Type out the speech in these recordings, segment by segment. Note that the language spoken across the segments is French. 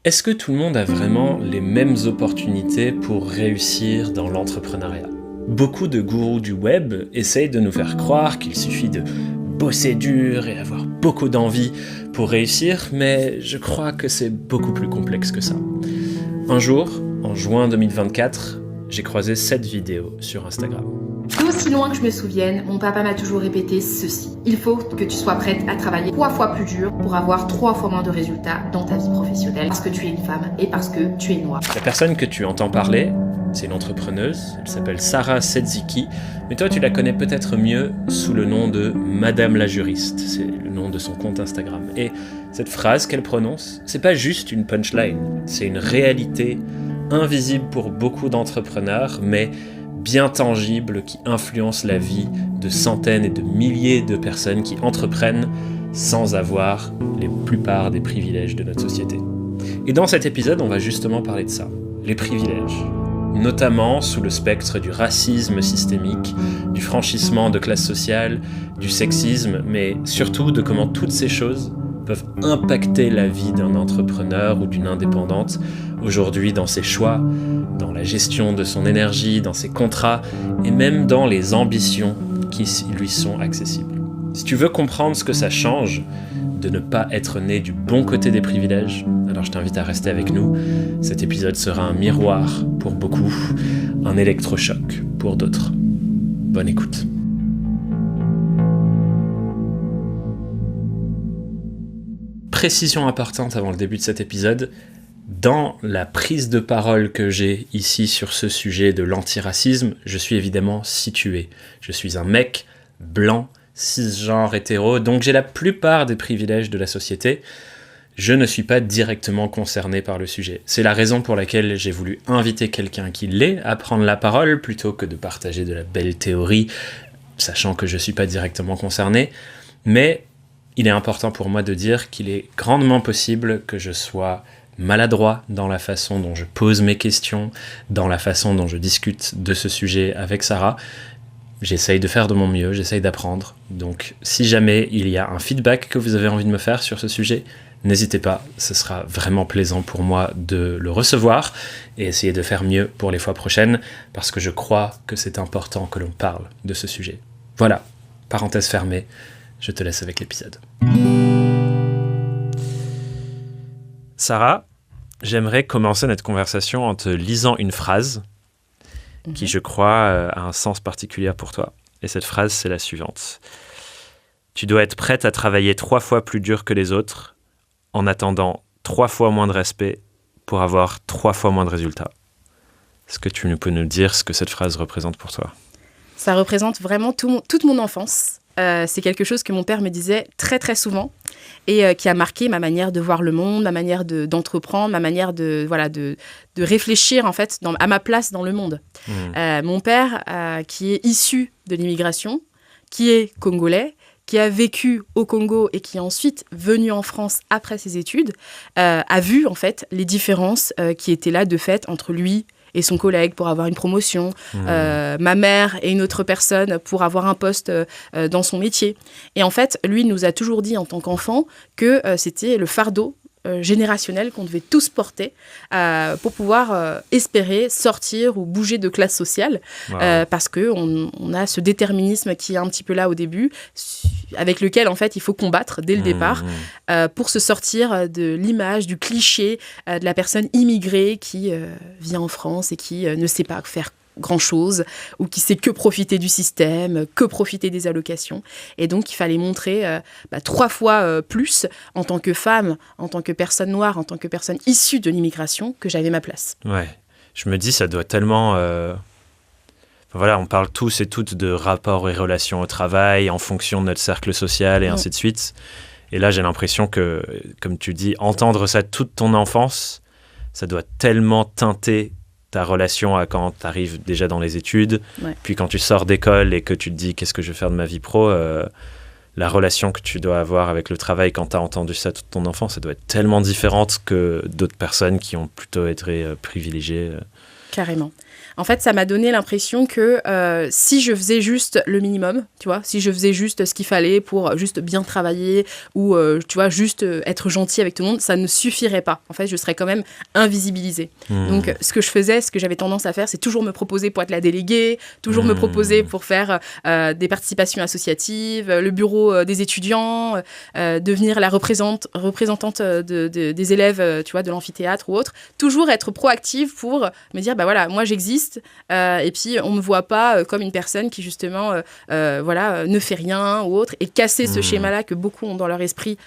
Est-ce que tout le monde a vraiment les mêmes opportunités pour réussir dans l'entrepreneuriat ? Beaucoup de gourous du web essayent de nous faire croire qu'il suffit de bosser dur et avoir beaucoup d'envie pour réussir, mais je crois que c'est beaucoup plus complexe que ça. Un jour, en juin 2024, j'ai croisé cette vidéo sur Instagram. D'aussi loin que je me souvienne, mon papa m'a toujours répété ceci. Il faut que tu sois prête à travailler 3 fois plus dur pour avoir 3 fois moins de résultats dans ta vie professionnelle. Parce que tu es une femme et parce que tu es noire. La personne que tu entends parler, c'est une entrepreneuse. Elle s'appelle Sarah Sedziki. Mais toi, tu la connais peut-être mieux sous le nom de Madame la Juriste. C'est le nom de son compte Instagram. Et cette phrase qu'elle prononce, c'est pas juste une punchline. C'est une réalité invisible pour beaucoup d'entrepreneurs, mais bien tangible, qui influence la vie de centaines et de milliers de personnes qui entreprennent sans avoir les plupart des privilèges de notre société. Et dans cet épisode, on va justement parler de ça, les privilèges, notamment sous le spectre du racisme systémique, du franchissement de classe sociale, du sexisme, mais surtout de comment toutes ces choses peuvent impacter la vie d'un entrepreneur ou d'une indépendante aujourd'hui dans ses choix, dans la gestion de son énergie, dans ses contrats et même dans les ambitions qui lui sont accessibles. Si tu veux comprendre ce que ça change de ne pas être né du bon côté des privilèges, alors je t'invite à rester avec nous. Cet épisode sera un miroir pour beaucoup, un électrochoc pour d'autres. Bonne écoute. Précision importante avant le début de cet épisode, dans la prise de parole que j'ai ici sur ce sujet de l'antiracisme, je suis évidemment situé. Je suis un mec blanc, cisgenre, hétéro, donc j'ai la plupart des privilèges de la société. Je ne suis pas directement concerné par le sujet. C'est la raison pour laquelle j'ai voulu inviter quelqu'un qui l'est à prendre la parole plutôt que de partager de la belle théorie, sachant que je ne suis pas directement concerné. Mais il est important pour moi de dire qu'il est grandement possible que je sois maladroit dans la façon dont je pose mes questions, dans la façon dont je discute de ce sujet avec Sarah. J'essaye de faire de mon mieux, j'essaye d'apprendre. Donc si jamais il y a un feedback que vous avez envie de me faire sur ce sujet, n'hésitez pas, ce sera vraiment plaisant pour moi de le recevoir et essayer de faire mieux pour les fois prochaines, parce que je crois que c'est important que l'on parle de ce sujet. Voilà, parenthèse fermée, je te laisse avec l'épisode. Sarah, j'aimerais commencer notre conversation en te lisant une phrase qui, je crois, a un sens particulier pour toi. Et cette phrase, c'est la suivante. Tu dois être prête à travailler 3 fois plus dur que les autres en attendant 3 fois moins de respect pour avoir 3 fois moins de résultats. Est-ce que tu peux nous dire ce que cette phrase représente pour toi ? Ça représente vraiment toute mon enfance. C'est quelque chose que mon père me disait très très souvent et qui a marqué ma manière de voir le monde, ma manière d'entreprendre, ma manière de réfléchir en fait à ma place dans le monde. Mon père, qui est issu de l'immigration, qui est congolais, qui a vécu au Congo et qui est ensuite venu en France après ses études, a vu en fait les différences qui étaient là de fait entre lui et son collègue pour avoir une promotion, ma mère et une autre personne pour avoir un poste dans son métier. Et en fait, lui nous a toujours dit en tant qu'enfant que c'était le fardeau générationnel qu'on devait tous porter pour pouvoir espérer sortir ou bouger de classe sociale, parce qu'on a ce déterminisme qui est un petit peu là au début, avec lequel en fait il faut combattre dès le départ pour se sortir de l'image, du cliché de la personne immigrée qui vient en France et qui ne sait pas faire grand-chose, ou qui sait que profiter du système, que profiter des allocations. Et donc, il fallait montrer 3 fois plus, en tant que femme, en tant que personne noire, en tant que personne issue de l'immigration, que j'avais ma place. Ouais, je me dis, ça doit tellement... Voilà, on parle tous et toutes de rapports et relations au travail, en fonction de notre cercle social et ainsi de suite. Et là, j'ai l'impression que, comme tu dis, entendre ça toute ton enfance, ça doit tellement teinter ta relation à quand tu arrives déjà dans les études, puis quand tu sors d'école et que tu te dis qu'est-ce que je vais faire de ma vie pro, la relation que tu dois avoir avec le travail quand tu as entendu ça toute ton enfance, ça doit être tellement différente que d'autres personnes qui ont plutôt été privilégiées. Carrément. En fait, ça m'a donné l'impression que si je faisais juste le minimum, tu vois, si je faisais juste ce qu'il fallait pour juste bien travailler ou, tu vois, juste être gentil avec tout le monde, ça ne suffirait pas. En fait, je serais quand même invisibilisée. Donc, ce que je faisais, ce que j'avais tendance à faire, c'est toujours me proposer pour être la déléguée, toujours me proposer pour faire des participations associatives, le bureau des étudiants, devenir la représentante des élèves, tu vois, de l'amphithéâtre ou autre. Toujours être proactive pour me dire, bah voilà, moi j'existe, et puis on me voit pas comme une personne qui justement voilà, ne fait rien ou autre, et casser ce schéma-là que beaucoup ont dans leur esprit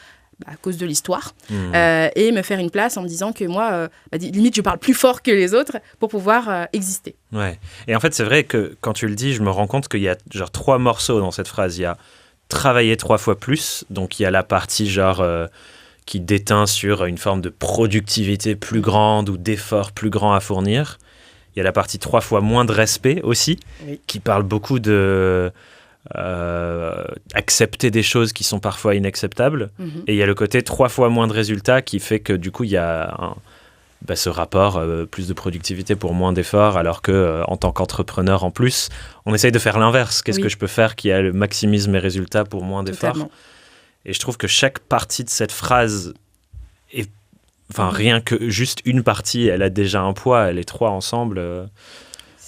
à cause de l'histoire, et me faire une place en me disant que moi, limite, je parle plus fort que les autres pour pouvoir exister. Ouais. Et en fait, c'est vrai que quand tu le dis, je me rends compte qu'il y a genre 3 morceaux dans cette phrase. Il y a travailler 3 fois plus, donc il y a la partie genre qui déteint sur une forme de productivité plus grande ou d'effort plus grand à fournir. Il y a la partie 3 fois moins de respect aussi, qui parle beaucoup de accepter des choses qui sont parfois inacceptables. Et il y a le côté 3 fois moins de résultats qui fait que du coup, il y a ce rapport, plus de productivité pour moins d'efforts, alors qu'en tant qu'entrepreneur en plus, on essaye de faire l'inverse. Qu'est-ce que je peux faire qui maximise mes résultats pour moins d'efforts? Totalement. Et je trouve que chaque partie de cette phrase est... Enfin, rien que juste une partie, elle a déjà un poids, les 3 ensemble,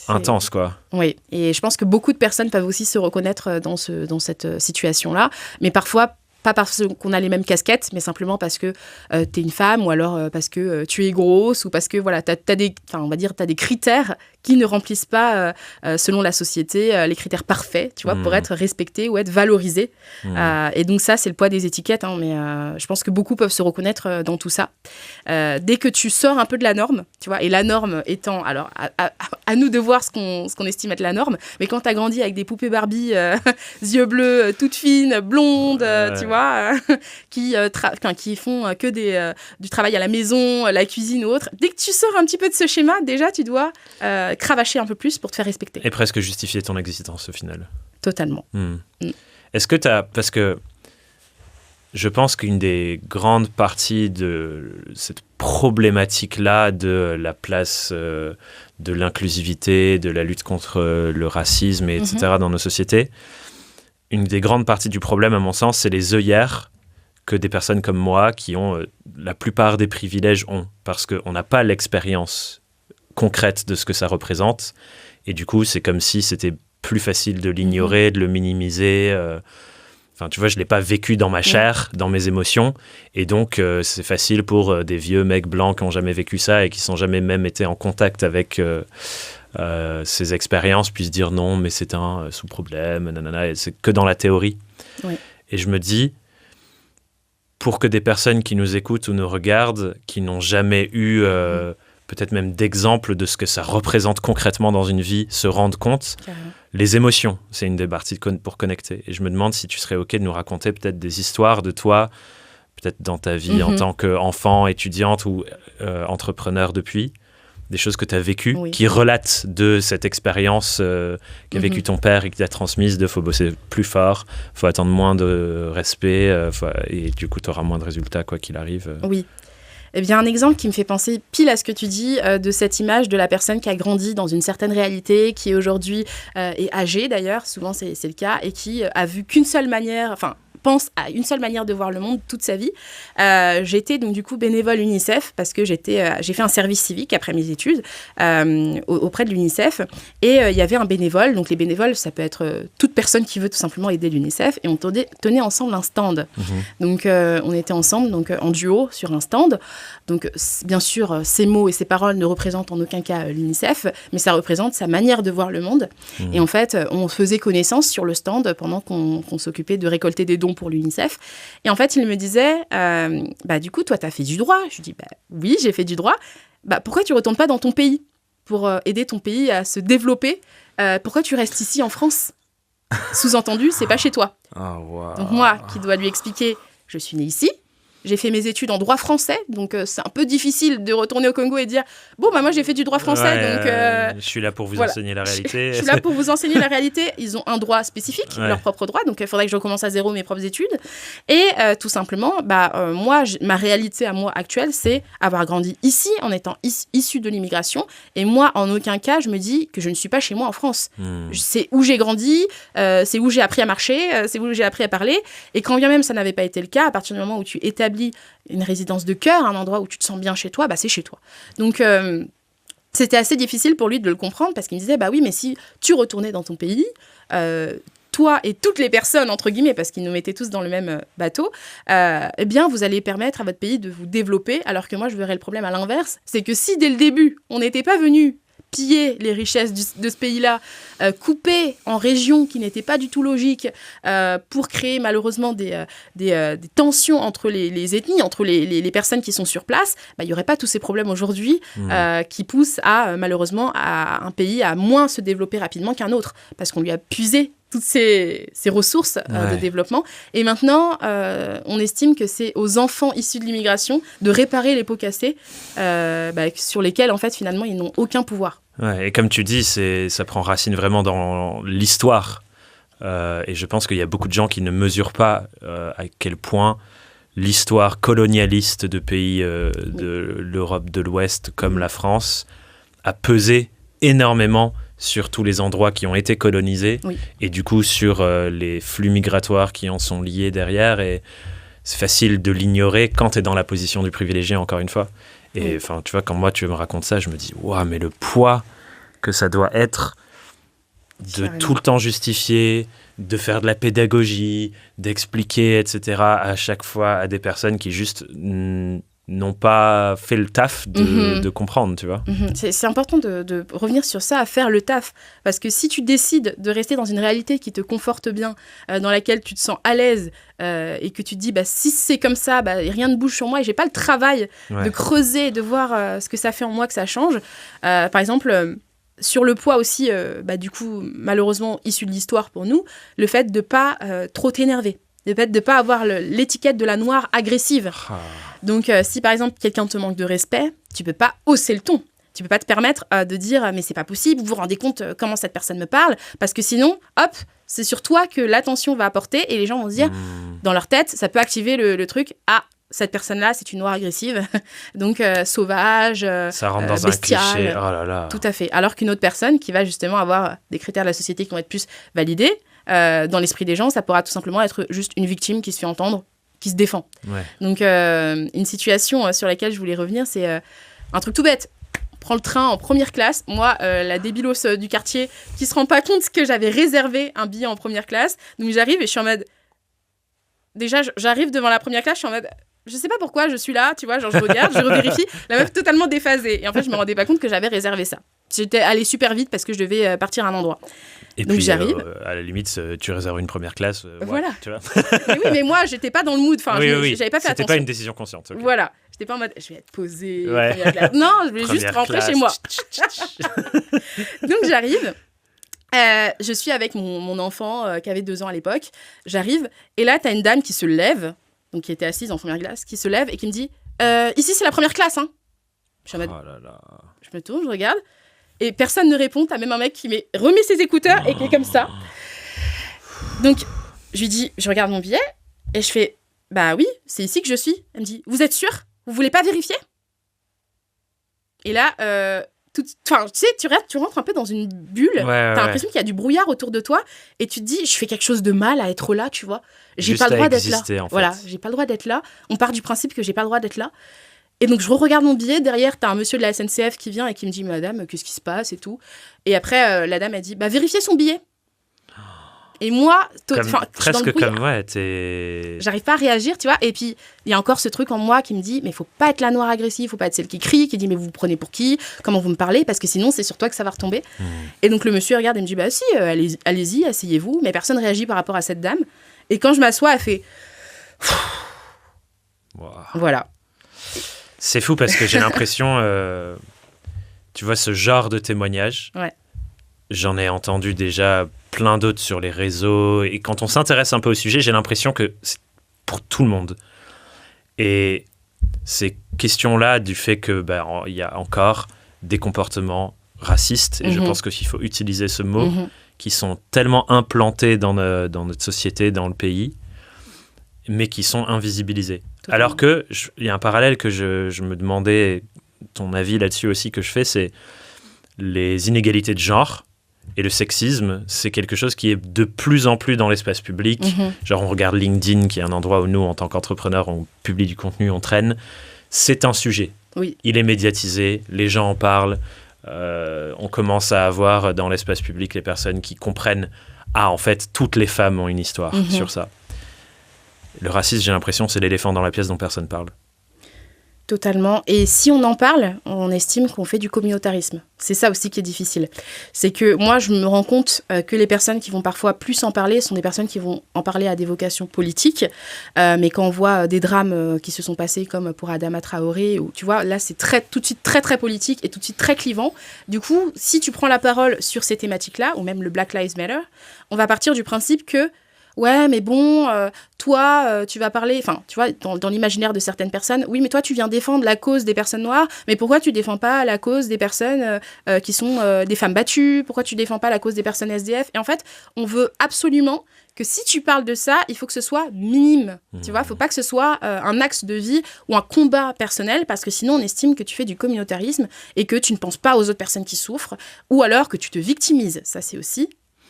intense, quoi. Oui, et je pense que beaucoup de personnes peuvent aussi se reconnaître dans cette situation-là, mais parfois, pas parce qu'on a les mêmes casquettes, mais simplement parce que t'es une femme, ou alors parce que tu es grosse, ou parce que voilà, t'as des critères qui ne remplissent pas, selon la société, les critères parfaits, tu vois, pour être respectés ou être valorisés. Et donc ça, c'est le poids des étiquettes, hein, mais je pense que beaucoup peuvent se reconnaître dans tout ça. Dès que tu sors un peu de la norme, tu vois, et la norme étant, alors à nous de voir ce qu'on estime être la norme, mais quand t'as grandi avec des poupées Barbie, yeux bleus, toutes fines, blondes, tu vois, qui font que du travail à la maison, la cuisine ou autre, dès que tu sors un petit peu de ce schéma, déjà, tu dois cravacher un peu plus pour te faire respecter. Et presque justifier ton existence au final. Totalement. Est-ce que parce que je pense qu'une des grandes parties de cette problématique-là de la place de l'inclusivité, de la lutte contre le racisme, etc. dans nos sociétés, une des grandes parties du problème, à mon sens, c'est les œillères que des personnes comme moi, qui ont la plupart des privilèges, ont. Parce qu'on n'a pas l'expérience concrète de ce que ça représente. Et du coup, c'est comme si c'était plus facile de l'ignorer, de le minimiser. Enfin, tu vois, je ne l'ai pas vécu dans ma chair, dans mes émotions. Et donc, c'est facile pour des vieux mecs blancs qui n'ont jamais vécu ça et qui ne sont jamais même été en contact avec ces expériences, puissent dire non, mais c'est un sous-problème, nanana, et c'est que dans la théorie. Oui. Et je me dis, pour que des personnes qui nous écoutent ou nous regardent, qui n'ont jamais eu... peut-être même d'exemples de ce que ça représente concrètement dans une vie, se rendent compte. Carrément. Les émotions, c'est une des parties pour connecter. Et je me demande si tu serais OK de nous raconter peut-être des histoires de toi, peut-être dans ta vie en tant qu'enfant, étudiante ou entrepreneur depuis, des choses que tu as vécues, qui relatent de cette expérience qu'a vécu ton père et qui t'a transmise de faut bosser plus fort, faut attendre moins de respect, et du coup, tu auras moins de résultats quoi qu'il arrive. Oui. Eh bien, un exemple qui me fait penser pile à ce que tu dis, de cette image de la personne qui a grandi dans une certaine réalité, qui aujourd'hui est âgée d'ailleurs, souvent c'est le cas, et qui a vu qu'une seule manière, enfin, pense à une seule manière de voir le monde toute sa vie. J'étais donc du coup bénévole UNICEF parce que j'ai fait un service civique après mes études auprès de l'UNICEF, et il y avait un bénévole. Donc les bénévoles, ça peut être toute personne qui veut tout simplement aider l'UNICEF, et on tenait ensemble un stand. Donc on était ensemble, donc en duo sur un stand. Donc bien sûr, ces mots et ces paroles ne représentent en aucun cas l'UNICEF, mais ça représente sa manière de voir le monde. Et en fait, on faisait connaissance sur le stand pendant qu'on s'occupait de récolter des dons pour l'UNICEF. Et en fait, il me disait, du coup, toi, tu as fait du droit. Je lui dis, oui, j'ai fait du droit. Pourquoi tu ne retournes pas dans ton pays pour aider ton pays à se développer? Pourquoi tu restes ici en France? Sous-entendu, c'est pas chez toi. Oh, wow. Donc moi, qui dois lui expliquer, je suis née ici, j'ai fait mes études en droit français, donc c'est un peu difficile de retourner au Congo et dire bon bah moi j'ai fait du droit français, donc je suis là pour vous enseigner la réalité. Je suis là pour vous enseigner la réalité. Ils ont un droit spécifique, leur propre droit, donc il faudrait que je recommence à zéro mes propres études. Et tout simplement, moi, ma réalité à moi actuelle, c'est avoir grandi ici en étant issu de l'immigration. Et moi, en aucun cas, je me dis que je ne suis pas chez moi en France. C'est où j'ai grandi, c'est où j'ai appris à marcher, c'est où j'ai appris à parler. Et quand bien même ça n'avait pas été le cas, à partir du moment où tu établis une résidence de cœur, un endroit où tu te sens bien chez toi, c'est chez toi. Donc, c'était assez difficile pour lui de le comprendre parce qu'il me disait, bah oui, mais si tu retournais dans ton pays, toi et toutes les personnes, entre guillemets, parce qu'ils nous mettaient tous dans le même bateau, eh bien, vous allez permettre à votre pays de vous développer, alors que moi, je verrais le problème à l'inverse. C'est que si, dès le début, on n'était pas venu piller les richesses de ce pays-là, couper en régions qui n'étaient pas du tout logiques, pour créer malheureusement des tensions entre les ethnies, entre les personnes qui sont sur place, il n'y aurait pas tous ces problèmes aujourd'hui qui poussent malheureusement à un pays à moins se développer rapidement qu'un autre, parce qu'on lui a puisé toutes ces ressources de développement. Et maintenant, on estime que c'est aux enfants issus de l'immigration de réparer les pots cassés sur lesquels, en fait, finalement, ils n'ont aucun pouvoir. Ouais, et comme tu dis, ça prend racine vraiment dans l'histoire. Et je pense qu'il y a beaucoup de gens qui ne mesurent pas à quel point l'histoire colonialiste de pays de l'Europe de l'Ouest, comme la France, a pesé énormément sur tous les endroits qui ont été colonisés et du coup sur les flux migratoires qui en sont liés derrière. Et c'est facile de l'ignorer quand tu es dans la position du privilégié, encore une fois. Et enfin, tu vois, quand moi tu me racontes ça, je me dis waouh, mais le poids que ça doit être de tout le temps justifier, de faire de la pédagogie, d'expliquer, etc. à chaque fois à des personnes qui juste n'ont pas fait le taf de comprendre, tu vois. C'est important de revenir sur ça, à faire le taf. Parce que si tu décides de rester dans une réalité qui te conforte bien, dans laquelle tu te sens à l'aise, et que tu te dis, si c'est comme ça, rien ne bouge sur moi et j'ai pas le travail de creuser, de voir ce que ça fait en moi, que ça change. Par exemple, sur le poids aussi, du coup, malheureusement, issu de l'histoire pour nous, le fait de pas trop t'énerver. Le fait de ne pas avoir l'étiquette de la noire agressive. Donc, si par exemple, quelqu'un te manque de respect, tu ne peux pas hausser le ton. Tu ne peux pas te permettre de dire « mais c'est pas possible, vous vous rendez compte comment cette personne me parle ?» Parce que sinon, hop, c'est sur toi que l'attention va apporter et les gens vont se dire, dans leur tête, ça peut activer le truc « ah, cette personne-là, c'est une noire agressive, donc sauvage, ça rentre dans bestiale. » un cliché, oh là là. Tout à fait. Alors qu'une autre personne qui va justement avoir des critères de la société qui vont être plus validés, dans l'esprit des gens, ça pourra tout simplement être juste une victime qui se fait entendre, qui se défend. Donc, une situation sur laquelle je voulais revenir, c'est un truc tout bête. On prend le train en première classe. Moi, la débilos du quartier qui se rend pas compte que j'avais réservé un billet en première classe. Donc, j'arrive et je suis en mode... Déjà, j'arrive devant la première classe, je suis en mode... Je sais pas pourquoi je suis là, tu vois, genre je regarde, je revérifie, la meuf totalement déphasée. Et en fait, je me rendais pas compte que j'avais réservé ça. J'étais allée super vite parce que je devais partir à un endroit. Et donc, puis, j'arrive. À la limite, tu réserves une première classe. Voilà. Tu vois. Mais oui, mais moi, j'étais pas dans le mood. Enfin, j'avais pas fait attention. C'était pas une décision consciente. Okay. Voilà. J'étais pas en mode, je vais être posée. Non, je vais juste rentrer chez moi. Donc, j'arrive. Je suis avec mon enfant qui avait 2 ans à l'époque. J'arrive. Et là, t'as une dame qui se lève, donc qui était assise en première classe, qui se lève et qui me dit ici, c'est la première classe. Hein. Je suis en mode, je me tourne, je regarde. Et personne ne répond. T'as même un mec qui remet ses écouteurs et qui est comme ça. Donc, je lui dis, je regarde mon billet et je fais, bah oui, c'est ici que je suis. Elle me dit, vous êtes sûr ? Vous voulez pas vérifier ? Et là, tu sais, tu rentres un peu dans une bulle. T'as l'impression qu'il y a du brouillard autour de toi et tu te dis, je fais quelque chose de mal à être là, tu vois. J'ai pas le droit d'être là. En fait. Voilà, j'ai pas le droit d'être là. On part du principe que j'ai pas le droit d'être là. Et donc, je regarde mon billet. Derrière, t'as un monsieur de la SNCF qui vient et qui me dit, madame, qu'est-ce qui se passe et tout. Et après, la dame a dit, vérifiez son billet. Et moi, presque comme, t'es... J'arrive pas à réagir, tu vois. Et puis, il y a encore ce truc en moi qui me dit, mais faut pas être la noire agressive, faut pas être celle qui crie, qui dit, mais vous prenez pour qui ? Comment vous me parlez ? Parce que sinon, c'est sur toi que ça va retomber. Et donc, le monsieur regarde et me dit, si, allez-y, asseyez-vous. Mais personne réagit par rapport à cette dame. Et quand je m'assois, elle fait... Voilà. C'est fou parce que j'ai l'impression, tu vois, ce genre de témoignage, j'en ai entendu déjà plein d'autres sur les réseaux. Et quand on s'intéresse un peu au sujet, j'ai l'impression que c'est pour tout le monde. Et ces questions-là du fait que il y a encore des comportements racistes, et je pense qu'il faut utiliser ce mot, qui sont tellement implantés dans notre société, dans le pays, mais qui sont invisibilisés. Totalement. Alors qu'il y a un parallèle que je me demandais, ton avis là-dessus aussi que je fais, c'est les inégalités de genre et le sexisme, c'est quelque chose qui est de plus en plus dans l'espace public. Genre on regarde LinkedIn, qui est un endroit où nous, en tant qu'entrepreneurs, on publie du contenu, on traîne. C'est un sujet. Oui. Il est médiatisé, les gens en parlent. On commence à avoir dans l'espace public les personnes qui comprennent « Ah, en fait, toutes les femmes ont une histoire sur ça ». Le racisme, j'ai l'impression, c'est l'éléphant dans la pièce dont personne parle. Totalement. Et si on en parle, on estime qu'on fait du communautarisme. C'est ça aussi qui est difficile. C'est que moi, je me rends compte que les personnes qui vont parfois plus en parler sont des personnes qui vont en parler à des vocations politiques. Mais quand on voit des drames qui se sont passés, comme pour Adama Traoré, où, tu vois, là, c'est tout de suite très, très politique et tout de suite très clivant. Du coup, si tu prends la parole sur ces thématiques-là, ou même le Black Lives Matter, on va partir du principe que ouais, mais bon, toi, tu vas parler... Enfin, tu vois, dans l'imaginaire de certaines personnes, oui, mais toi, tu viens défendre la cause des personnes noires, mais pourquoi tu défends pas la cause des personnes qui sont des femmes battues? Pourquoi tu défends pas la cause des personnes SDF? Et en fait, on veut absolument que si tu parles de ça, il faut que ce soit minime. Tu vois, il faut pas que ce soit un axe de vie ou un combat personnel, parce que sinon, on estime que tu fais du communautarisme et que tu ne penses pas aux autres personnes qui souffrent, ou alors que tu te victimises. Ça, c'est aussi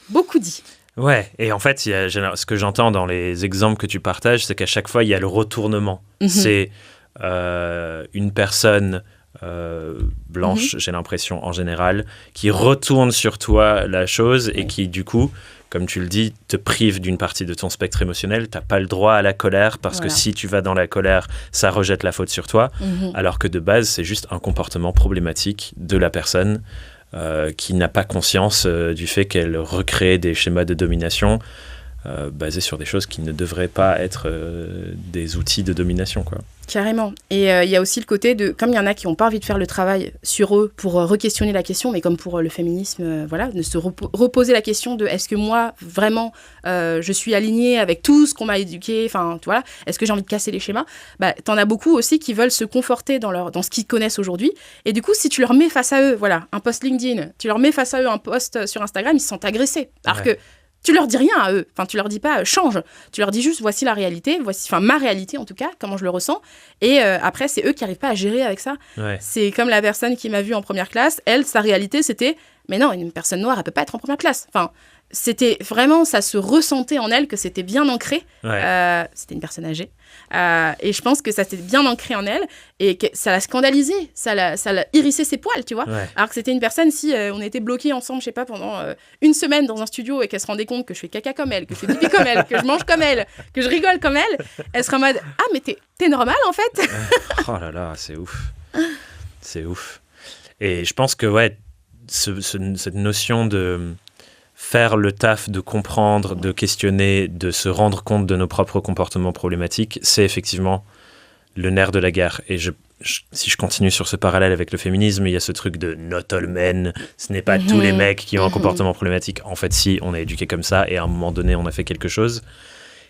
beaucoup dit. Ouais, et en fait, ce que j'entends dans les exemples que tu partages, c'est qu'à chaque fois, il y a le retournement. C'est une personne blanche, j'ai l'impression, en général, qui retourne sur toi la chose et qui, du coup, comme tu le dis, te prive d'une partie de ton spectre émotionnel. Tu n'as pas le droit à la colère, parce que si tu vas dans la colère, ça rejette la faute sur toi, alors que de base, c'est juste un comportement problématique de la personne qui n'a pas conscience du fait qu'elle recrée des schémas de domination basés sur des choses qui ne devraient pas être des outils de domination, quoi. Carrément. Et il y a aussi le côté de, comme il y en a qui n'ont pas envie de faire le travail sur eux pour re-questionner la question, mais comme pour le féminisme, de se reposer la question de est-ce que moi, vraiment, je suis alignée avec tout ce qu'on m'a éduqué, enfin, voilà, est-ce que j'ai envie de casser les schémas? T'en as beaucoup aussi qui veulent se conforter dans ce qu'ils connaissent aujourd'hui. Et du coup, si tu leur mets face à eux, voilà, un post LinkedIn, tu leur mets face à eux un post sur Instagram, ils se sentent agressés. Alors que tu leur dis rien à eux, enfin tu leur dis pas change, tu leur dis juste voici la réalité, enfin ma réalité en tout cas, comment je le ressens, et après c'est eux qui n'arrivent pas à gérer avec ça. C'est comme la personne qui m'a vue en première classe, elle, sa réalité c'était, mais non, une personne noire elle peut pas être en première classe, enfin c'était vraiment, ça se ressentait en elle que c'était bien ancré, c'était une personne âgée, et je pense que ça s'était bien ancré en elle, et que ça l'a scandalisé, ça l'a hérissé ses poils, tu vois, alors que c'était une personne, si on était bloqués ensemble, je sais pas, pendant une semaine dans un studio, et qu'elle se rendait compte que je fais caca comme elle, que je fais pipi comme elle, que je mange comme elle, que je rigole comme elle serait en mode, ah mais t'es normal en fait. Oh là là, c'est ouf, c'est ouf. Et je pense que cette notion de faire le taf, de comprendre, de questionner, de se rendre compte de nos propres comportements problématiques, c'est effectivement le nerf de la guerre. Et si je continue sur ce parallèle avec le féminisme, il y a ce truc de not all men, ce n'est pas tous les mecs qui ont un comportement problématique. En fait, si, on est éduqué comme ça, et à un moment donné, on a fait quelque chose.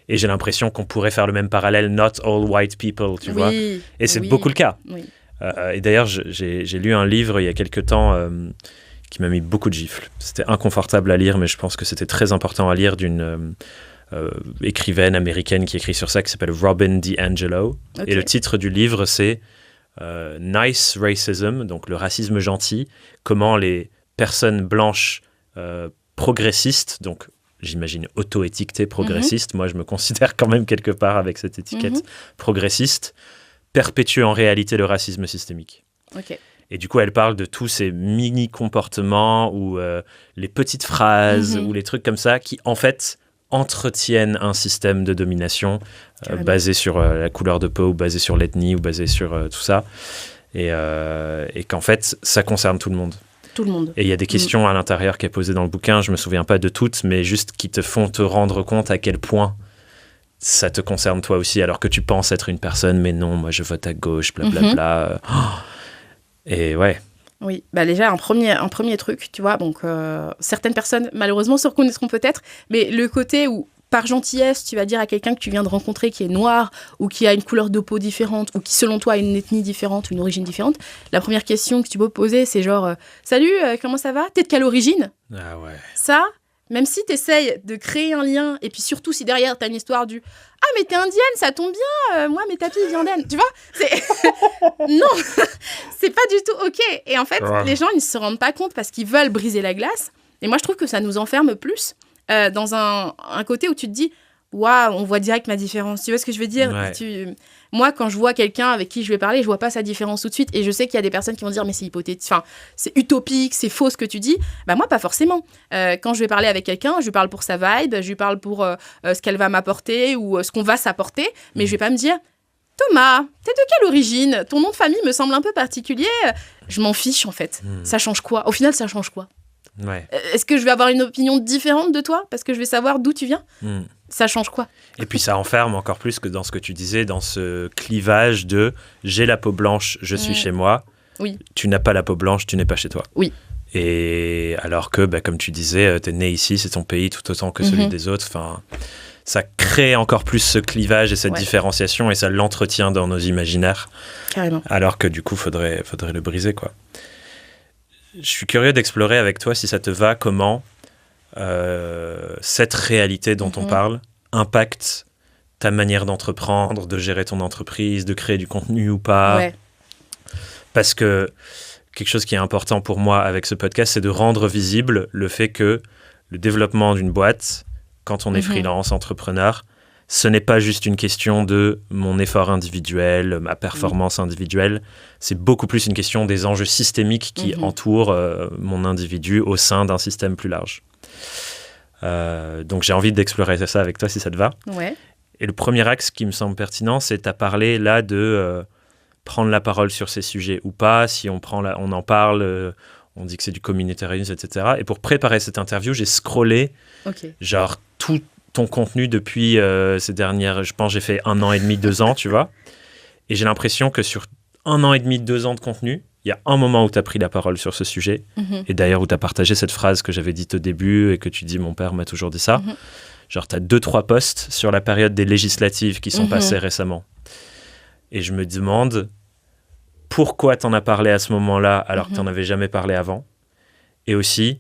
Et j'ai l'impression qu'on pourrait faire le même parallèle, not all white people, tu vois. Et c'est beaucoup le cas. Et d'ailleurs, j'ai lu un livre il y a quelque temps qui m'a mis beaucoup de gifles. C'était inconfortable à lire, mais je pense que c'était très important à lire, d'une écrivaine américaine qui écrit sur ça, qui s'appelle Robin DiAngelo. Et le titre du livre, c'est Nice Racism, donc le racisme gentil, comment les personnes blanches progressistes, donc j'imagine auto-étiquetées progressistes, moi je me considère quand même quelque part avec cette étiquette progressiste, perpétuent en réalité le racisme systémique. Et du coup, elle parle de tous ces mini-comportements ou les petites phrases ou les trucs comme ça qui, en fait, entretiennent un système de domination basé sur la couleur de peau ou basé sur l'ethnie ou basé sur tout ça. Et qu'en fait, ça concerne tout le monde. Tout le monde. Et il y a des questions à l'intérieur qui est posées dans le bouquin, je ne me souviens pas de toutes, mais juste qui te font te rendre compte à quel point ça te concerne toi aussi, alors que tu penses être une personne, mais non, moi je vote à gauche, blablabla. Et Oui, déjà, un premier truc, tu vois, donc certaines personnes, malheureusement, se reconnaîtront peut-être, mais le côté où par gentillesse, tu vas dire à quelqu'un que tu viens de rencontrer qui est noir ou qui a une couleur de peau différente ou qui, selon toi, a une ethnie différente ou une origine différente, la première question que tu peux poser, c'est genre « Salut, comment ça va ? T'es de quelle origine ?» Ah ouais. Ça, même si tu essayes de créer un lien, et puis surtout si derrière, tu as une histoire du « Ah, mais t'es indienne, ça tombe bien, moi, mes tapis, ils viennent d'Inde. » Tu vois ? Non, c'est pas du tout OK. Et en fait, les gens, ils ne se rendent pas compte parce qu'ils veulent briser la glace. Et moi, je trouve que ça nous enferme plus dans un côté où tu te dis « Waouh, on voit direct ma différence. » Tu vois ce que je veux dire ? Moi, quand je vois quelqu'un avec qui je vais parler, je vois pas sa différence tout de suite. Et je sais qu'il y a des personnes qui vont dire « Mais c'est hypothétique, enfin, c'est utopique, c'est faux ce que tu dis. » Bah moi, pas forcément. Quand je vais parler avec quelqu'un, je lui parle pour sa vibe, je lui parle pour ce qu'elle va m'apporter ou ce qu'on va s'apporter. Mais je vais pas me dire « Thomas, t'es de quelle origine ? Ton nom de famille me semble un peu particulier. » Je m'en fiche, en fait. Ça change quoi ? Au final, ça change quoi ? Ouais. Est-ce que je vais avoir une opinion différente de toi parce que je vais savoir d'où tu viens ? Ça change quoi ? Et puis ça enferme encore plus que dans ce que tu disais, dans ce clivage de j'ai la peau blanche, je suis chez moi. Oui. Tu n'as pas la peau blanche, tu n'es pas chez toi. Oui. Et alors que, comme tu disais, tu es né ici, c'est ton pays tout autant que celui des autres. Enfin, ça crée encore plus ce clivage et cette différenciation et ça l'entretient dans nos imaginaires. Carrément. Alors que du coup, faudrait le briser, quoi. Je suis curieux d'explorer avec toi, si ça te va, comment cette réalité dont on parle impacte ta manière d'entreprendre, de gérer ton entreprise, de créer du contenu ou pas. Ouais. Parce que quelque chose qui est important pour moi avec ce podcast, c'est de rendre visible le fait que le développement d'une boîte, quand on est freelance, entrepreneur, ce n'est pas juste une question de mon effort individuel, ma performance individuelle. C'est beaucoup plus une question des enjeux systémiques qui entourent mon individu au sein d'un système plus large. Donc j'ai envie d'explorer ça avec toi si ça te va. Ouais. Et le premier axe qui me semble pertinent, c'est tu as parlé là de prendre la parole sur ces sujets ou pas. Si on en parle, on dit que c'est du communautarisme, etc. Et pour préparer cette interview, j'ai scrollé genre tout ton contenu depuis ces dernières... Je pense j'ai fait 1 an et demi, 2 ans, tu vois. Et j'ai l'impression que sur 1 an et demi, 2 ans de contenu, il y a un moment où tu as pris la parole sur ce sujet. Et d'ailleurs, où tu as partagé cette phrase que j'avais dite au début et que tu dis « Mon père m'a toujours dit ça ». Genre, tu as 2-3 posts sur la période des législatives qui sont passées récemment. Et je me demande pourquoi tu en as parlé à ce moment-là alors que tu n'en avais jamais parlé avant. Et aussi...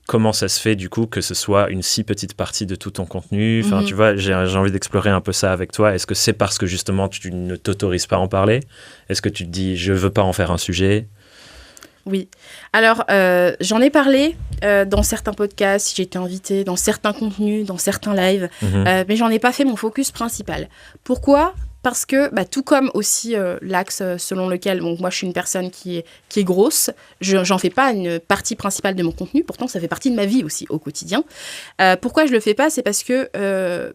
comment ça se fait, du coup, que ce soit une si petite partie de tout ton contenu ? Enfin, tu vois, j'ai envie d'explorer un peu ça avec toi. Est-ce que c'est parce que, justement, tu ne t'autorises pas à en parler ? Est-ce que tu te dis, je ne veux pas en faire un sujet ? Oui. Alors, j'en ai parlé dans certains podcasts, si j'ai été invitée, dans certains contenus, dans certains lives, mais j'en ai pas fait mon focus principal. Pourquoi ? Parce que, tout comme aussi l'axe selon lequel moi je suis une personne qui est grosse, j'en fais pas une partie principale de mon contenu, pourtant ça fait partie de ma vie aussi au quotidien. Pourquoi je le fais pas ? C'est parce que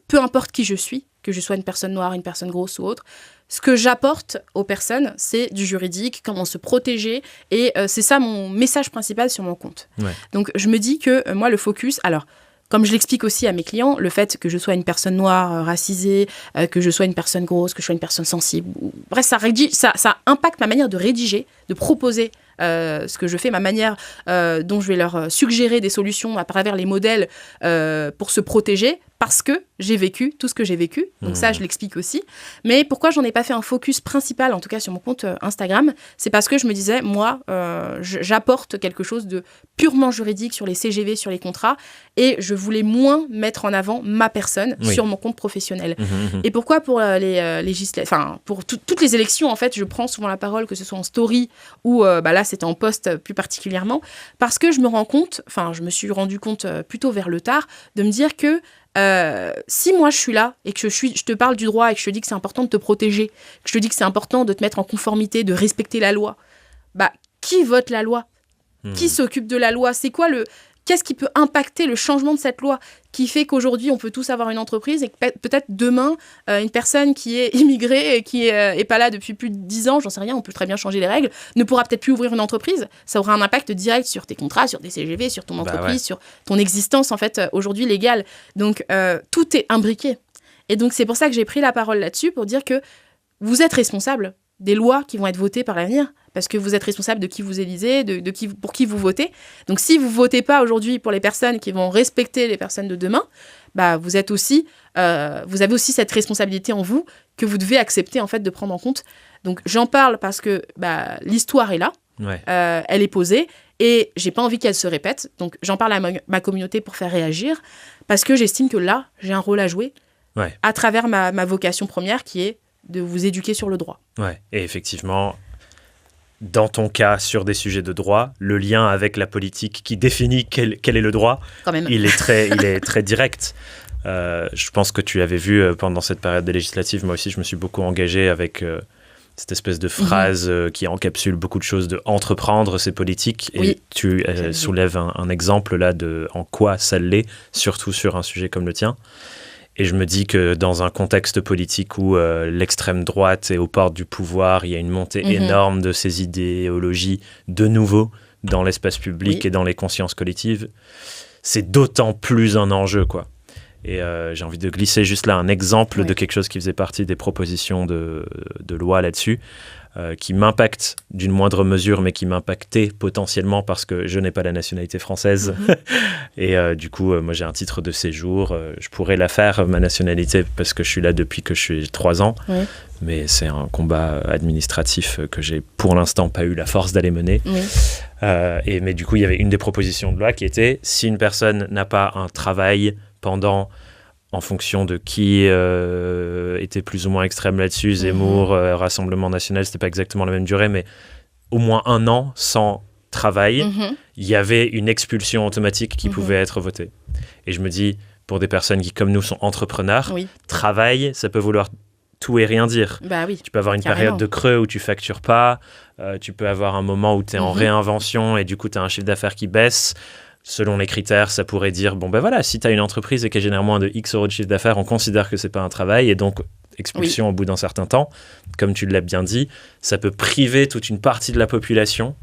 peu importe qui je suis, que je sois une personne noire, une personne grosse ou autre, ce que j'apporte aux personnes, c'est du juridique, comment se protéger, et c'est ça mon message principal sur mon compte. Ouais. Donc je me dis que moi le focus, alors... Comme je l'explique aussi à mes clients, le fait que je sois une personne noire, racisée, que je sois une personne grosse, que je sois une personne sensible, bref, ça impacte ma manière de rédiger, de proposer ce que je fais, ma manière dont je vais leur suggérer des solutions à travers les modèles pour se protéger, parce que j'ai vécu tout ce que j'ai vécu. Donc ça, je l'explique aussi. Mais pourquoi j'en ai pas fait un focus principal, en tout cas sur mon compte Instagram ? C'est parce que je me disais, moi, j'apporte quelque chose de purement juridique sur les CGV, sur les contrats, et je voulais moins mettre en avant ma personne sur mon compte professionnel. Et pourquoi pour pour toutes les élections, en fait, je prends souvent la parole, que ce soit en story ou là, c'était en post plus particulièrement, parce que je me suis rendu compte plutôt vers le tard, de me dire que si moi je suis là et que je te parle du droit et que je te dis que c'est important de te protéger, que je te dis que c'est important de te mettre en conformité, de respecter la loi, qui vote la loi ? Qui s'occupe de la loi ? C'est quoi qu'est-ce qui peut impacter le changement de cette loi qui fait qu'aujourd'hui on peut tous avoir une entreprise et que peut-être demain une personne qui est immigrée et qui est pas là depuis plus de 10 ans, j'en sais rien, on peut très bien changer les règles, ne pourra peut-être plus ouvrir une entreprise. Ça aura un impact direct sur tes contrats, sur tes CGV, sur ton entreprise, sur ton existence en fait aujourd'hui légale. Donc tout est imbriqué. Et donc c'est pour ça que j'ai pris la parole là-dessus pour dire que vous êtes responsable des lois qui vont être votées par l'avenir, parce que vous êtes responsable de qui vous élisez, pour qui vous votez. Donc si vous ne votez pas aujourd'hui pour les personnes qui vont respecter les personnes de demain, vous avez aussi cette responsabilité en vous que vous devez accepter en fait de prendre en compte. Donc j'en parle parce que l'histoire est là, elle est posée, et j'ai pas envie qu'elle se répète. Donc j'en parle à ma communauté pour faire réagir, parce que j'estime que là, j'ai un rôle à jouer à travers ma vocation première, qui est de vous éduquer sur le droit. Ouais, et effectivement, dans ton cas, sur des sujets de droit, le lien avec la politique qui définit quel est le droit, quand même. Il est très direct. Je pense que tu avais vu pendant cette période des législatives, moi aussi je me suis beaucoup engagé avec cette espèce de phrase qui encapsule beaucoup de choses de entreprendre, c'est politique. Et tu soulèves un exemple là de en quoi ça l'est, surtout sur un sujet comme le tien. Et je me dis que dans un contexte politique où l'extrême droite est aux portes du pouvoir, il y a une montée énorme de ces idéologies de nouveau dans l'espace public et dans les consciences collectives, c'est d'autant plus un enjeu, quoi. Et j'ai envie de glisser juste là un exemple de quelque chose qui faisait partie des propositions de loi là-dessus, qui m'impacte d'une moindre mesure, mais qui m'impactait potentiellement parce que je n'ai pas la nationalité française. Et du coup, moi j'ai un titre de séjour. Je pourrais la faire, ma nationalité, parce que je suis là depuis que je suis 3 ans. Mais c'est un combat administratif que j'ai pour l'instant pas eu la force d'aller mener. Mais du coup, il y avait une des propositions de loi qui était, si une personne n'a pas un travail pendant, en fonction de qui était plus ou moins extrême là-dessus, Zemmour, Rassemblement National, c'était pas exactement la même durée, mais au moins 1 an sans travail, il y avait une expulsion automatique qui pouvait être votée. Et je me dis, pour des personnes qui, comme nous, sont entrepreneurs, travail, ça peut vouloir tout et rien dire. Tu peux avoir une période de creux où tu factures pas, tu peux avoir un moment où tu es en réinvention et du coup tu as un chiffre d'affaires qui baisse. Selon les critères, ça pourrait dire, si tu as une entreprise et qu'elle génère moins de X euros de chiffre d'affaires, on considère que c'est pas un travail, et donc expulsion au bout d'un certain temps. Comme tu l'as bien dit, ça peut priver toute une partie de la population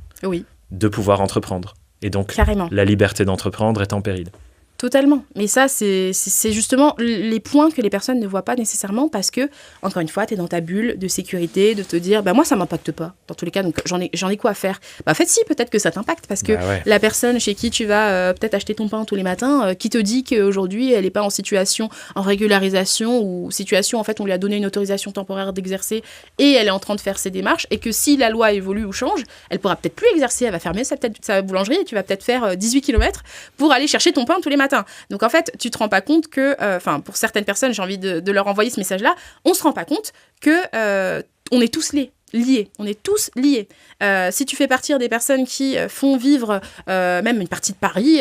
de pouvoir entreprendre. Et donc, la liberté d'entreprendre est en péril. Totalement. Mais ça, c'est justement les points que les personnes ne voient pas nécessairement, parce que, encore une fois, tu es dans ta bulle de sécurité, de te dire, moi, ça m'impacte pas, dans tous les cas, donc j'en ai quoi à faire. En fait, si, peut-être que ça t'impacte, parce que la personne chez qui tu vas peut-être acheter ton pain tous les matins, qui te dit qu'aujourd'hui, elle n'est pas en situation, en régularisation, ou situation, en fait, on lui a donné une autorisation temporaire d'exercer, et elle est en train de faire ses démarches, et que si la loi évolue ou change, elle pourra peut-être plus exercer, elle va fermer sa boulangerie, et tu vas peut-être faire 18 km pour aller chercher ton pain tous les matins. Donc en fait, tu te rends pas compte que, pour certaines personnes, j'ai envie de leur envoyer ce message-là, on se rend pas compte que on est tous liés. On est tous liés. Si tu fais partie des personnes qui font vivre même une partie de Paris,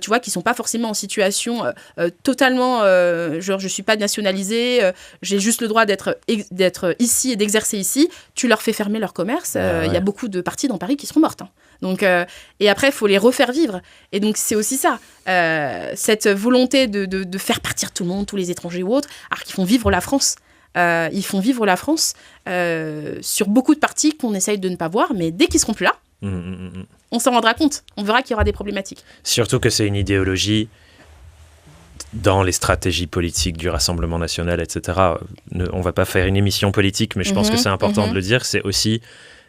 tu vois, qui sont pas forcément en situation totalement, genre je suis pas nationalisée, j'ai juste le droit d'être ici et d'exercer ici, tu leur fais fermer leur commerce. Il y a beaucoup de parties dans Paris qui seront mortes. Donc, et après, il faut les refaire vivre. Et donc, c'est aussi ça, cette volonté de faire partir tout le monde, tous les étrangers ou autres, alors qu'ils font vivre la France. Ils font vivre la France sur beaucoup de parties qu'on essaye de ne pas voir, mais dès qu'ils seront plus là, on s'en rendra compte. On verra qu'il y aura des problématiques. Surtout que c'est une idéologie dans les stratégies politiques du Rassemblement national, etc. On ne va pas faire une émission politique, mais je pense que c'est important de le dire. C'est aussi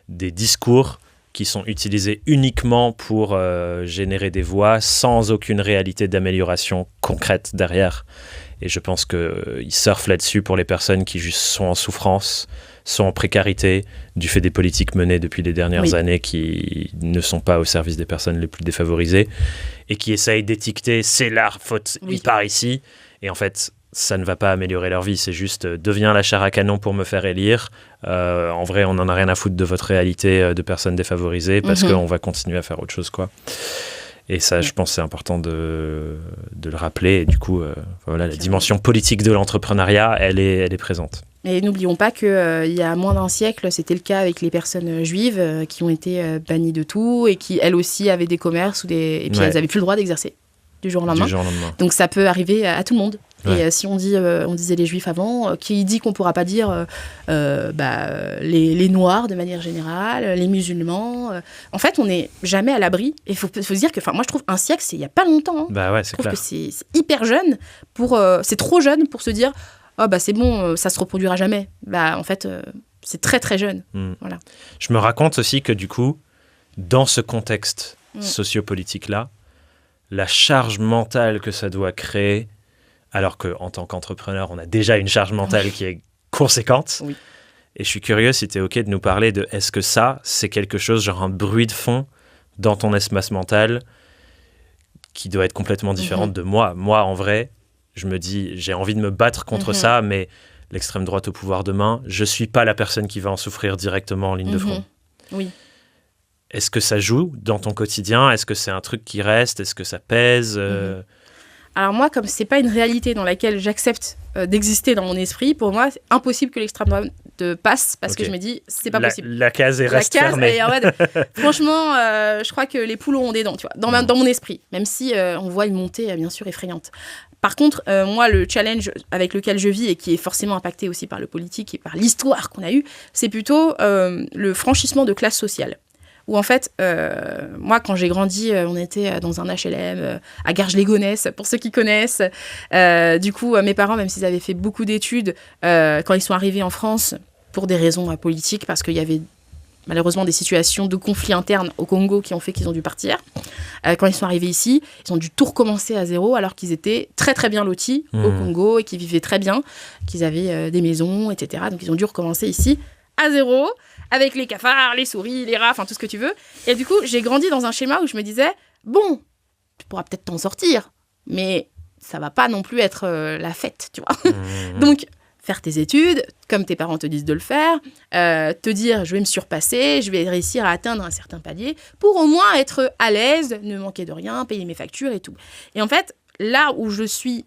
des discours qui sont utilisés uniquement pour générer des voix sans aucune réalité d'amélioration concrète derrière. Et je pense qu'ils surfent là-dessus pour les personnes qui juste sont en souffrance, sont en précarité, du fait des politiques menées depuis les dernières années qui ne sont pas au service des personnes les plus défavorisées, et qui essayent d'étiqueter « c'est la faute, il part ici ». Et en fait, ça ne va pas améliorer leur vie, c'est juste deviens la chair à canon pour me faire élire. En vrai, on n'en a rien à foutre de votre réalité de personnes défavorisées, parce qu'on va continuer à faire autre chose, quoi. Et ça, je pense, c'est important de le rappeler. Et du coup, la dimension politique de l'entrepreneuriat, elle est présente. Et n'oublions pas qu'il y a moins d'un siècle, c'était le cas avec les personnes juives qui ont été bannies de tout et qui, elles aussi, avaient des commerces et puis elles n'avaient plus le droit d'exercer du jour au lendemain. Donc ça peut arriver à tout le monde. Et si on disait les juifs avant, qui dit qu'on ne pourra pas dire les noirs de manière générale, les musulmans. En fait, on n'est jamais à l'abri. Et il faut se dire que, moi je trouve un siècle, c'est il n'y a pas longtemps. C'est je trouve clair. que c'est hyper jeune, c'est trop jeune pour se dire oh bah c'est bon, ça se reproduira jamais. Bah en fait, c'est très très jeune. Voilà. Je me raconte aussi que du coup, dans ce contexte sociopolitique-là, la charge mentale que ça doit créer, alors qu'en tant qu'entrepreneur, on a déjà une charge mentale qui est conséquente. Oui. Et je suis curieux si tu es OK de nous parler de est-ce que ça, c'est quelque chose, genre un bruit de fond dans ton espace mental qui doit être complètement différente de moi. Moi, en vrai, je me dis, j'ai envie de me battre contre ça, mais l'extrême droite au pouvoir demain, je ne suis pas la personne qui va en souffrir directement en ligne de front. Oui. Est-ce que ça joue dans ton quotidien ? Est-ce que c'est un truc qui reste ? Est-ce que ça pèse ? Alors moi, comme c'est pas une réalité dans laquelle j'accepte d'exister dans mon esprit, pour moi, c'est impossible que l'extrême droite passe parce que je me dis, c'est pas possible. La case reste fermée. Et en fait, franchement, je crois que les poules auront des dents, tu vois, dans mon esprit, même si on voit une montée bien sûr effrayante. Par contre, moi, le challenge avec lequel je vis et qui est forcément impacté aussi par le politique et par l'histoire qu'on a eue, c'est plutôt le franchissement de classe sociale. Où en fait, moi, quand j'ai grandi, on était dans un HLM à Garges-les-Gonesse, pour ceux qui connaissent. Du coup, mes parents, même s'ils avaient fait beaucoup d'études, quand ils sont arrivés en France, pour des raisons politiques, parce qu'il y avait malheureusement des situations de conflits internes au Congo qui ont fait qu'ils ont dû partir. Quand ils sont arrivés ici, ils ont dû tout recommencer à zéro, alors qu'ils étaient très très bien lotis au Congo et qu'ils vivaient très bien, qu'ils avaient des maisons, etc. Donc ils ont dû recommencer ici à zéro, avec les cafards, les souris, les rats, enfin tout ce que tu veux. Et du coup, j'ai grandi dans un schéma où je me disais, bon, tu pourras peut-être t'en sortir, mais ça va pas non plus être la fête, tu vois. Donc, faire tes études, comme tes parents te disent de le faire, te dire, je vais me surpasser, je vais réussir à atteindre un certain palier, pour au moins être à l'aise, ne manquer de rien, payer mes factures et tout. Et en fait, là où je suis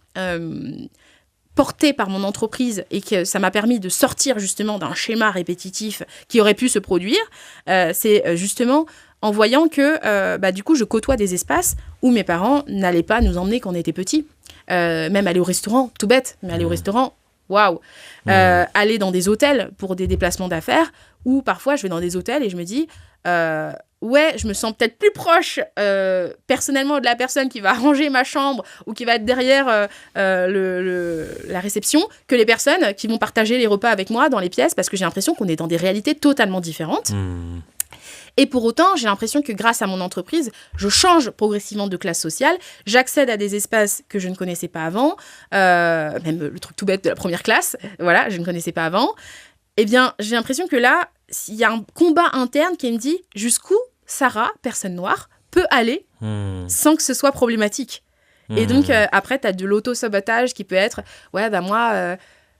portée par mon entreprise et que ça m'a permis de sortir justement d'un schéma répétitif qui aurait pu se produire, c'est justement en voyant que du coup je côtoie des espaces où mes parents n'allaient pas nous emmener quand on était petits. Même aller au restaurant, tout bête, mais aller au restaurant, waouh. Aller dans des hôtels pour des déplacements d'affaires, ou parfois je vais dans des hôtels et je me dis ouais, je me sens peut-être plus proche personnellement de la personne qui va ranger ma chambre ou qui va être derrière la réception que les personnes qui vont partager les repas avec moi dans les pièces, parce que j'ai l'impression qu'on est dans des réalités totalement différentes. Et pour autant, j'ai l'impression que grâce à mon entreprise, je change progressivement de classe sociale, j'accède à des espaces que je ne connaissais pas avant, même le truc tout bête de la première classe, voilà, je ne connaissais pas avant. Eh bien, j'ai l'impression que là, il y a un combat interne qui me dit jusqu'où Sarah, personne noire, peut aller sans que ce soit problématique. Et donc, après, tu as de l'auto-sabotage qui peut être, ouais, bah moi,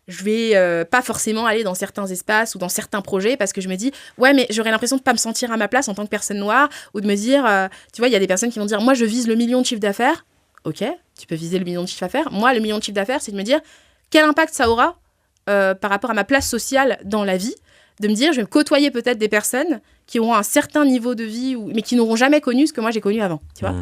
je vais pas forcément aller dans certains espaces ou dans certains projets parce que je me dis, ouais, mais j'aurais l'impression de pas me sentir à ma place en tant que personne noire, ou de me dire, tu vois, il y a des personnes qui vont dire, moi, je vise le 1 million de chiffre d'affaires. Ok, tu peux viser le 1 million de chiffre d'affaires. Moi, le 1 million de chiffre d'affaires, c'est de me dire, quel impact ça aura par rapport à ma place sociale dans la vie, de me dire, je vais côtoyer peut-être des personnes qui auront un certain niveau de vie, mais qui n'auront jamais connu ce que moi j'ai connu avant, tu vois.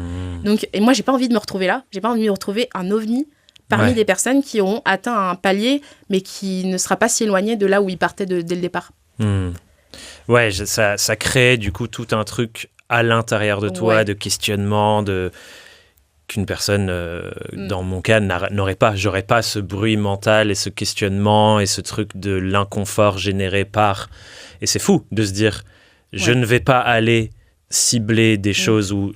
Donc, et moi, j'ai pas envie de me retrouver là, j'ai pas envie de me retrouver un ovni parmi des personnes qui auront atteint un palier, mais qui ne sera pas si éloigné de là où ils partaient dès le départ. Ouais, ça crée du coup tout un truc à l'intérieur de toi, de questionnement, qu'une personne, dans mon cas, n'aurait pas. J'aurais pas ce bruit mental et ce questionnement et ce truc de l'inconfort généré par... Et c'est fou de se dire, je ne vais pas aller cibler des choses où,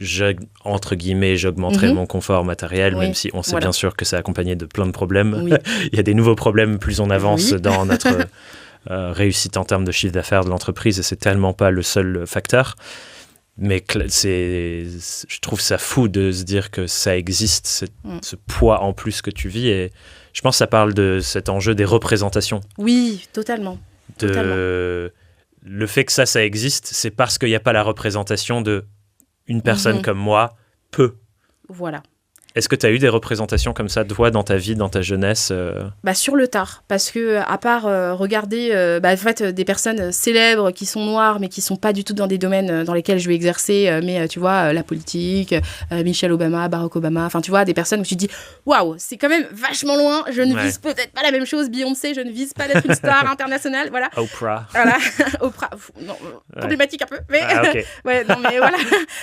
entre guillemets, j'augmenterai mon confort matériel, même si on sait bien sûr que c'est accompagné de plein de problèmes. Il y a des nouveaux problèmes plus on avance dans notre réussite en termes de chiffre d'affaires de l'entreprise, et c'est tellement pas le seul facteur. Mais je trouve ça fou de se dire que ça existe, ce poids en plus que tu vis. Et je pense que ça parle de cet enjeu des représentations. Oui, totalement. Le fait que ça existe, c'est parce qu'il n'y a pas la représentation de une personne comme moi peut. Voilà. Est-ce que tu as eu des représentations comme ça, toi, dans ta vie, dans ta jeunesse sur le tard, parce que à part regarder en fait, des personnes célèbres qui sont noires, mais qui sont pas du tout dans des domaines dans lesquels je vais exercer, mais tu vois, la politique, Michelle Obama, Barack Obama, enfin tu vois, des personnes où tu te dis, waouh, c'est quand même vachement loin, je ne vise peut-être pas la même chose, Beyoncé, je ne vise pas d'être une star internationale, voilà. Oprah. Voilà, Oprah, non, problématique un peu, mais okay. non mais voilà,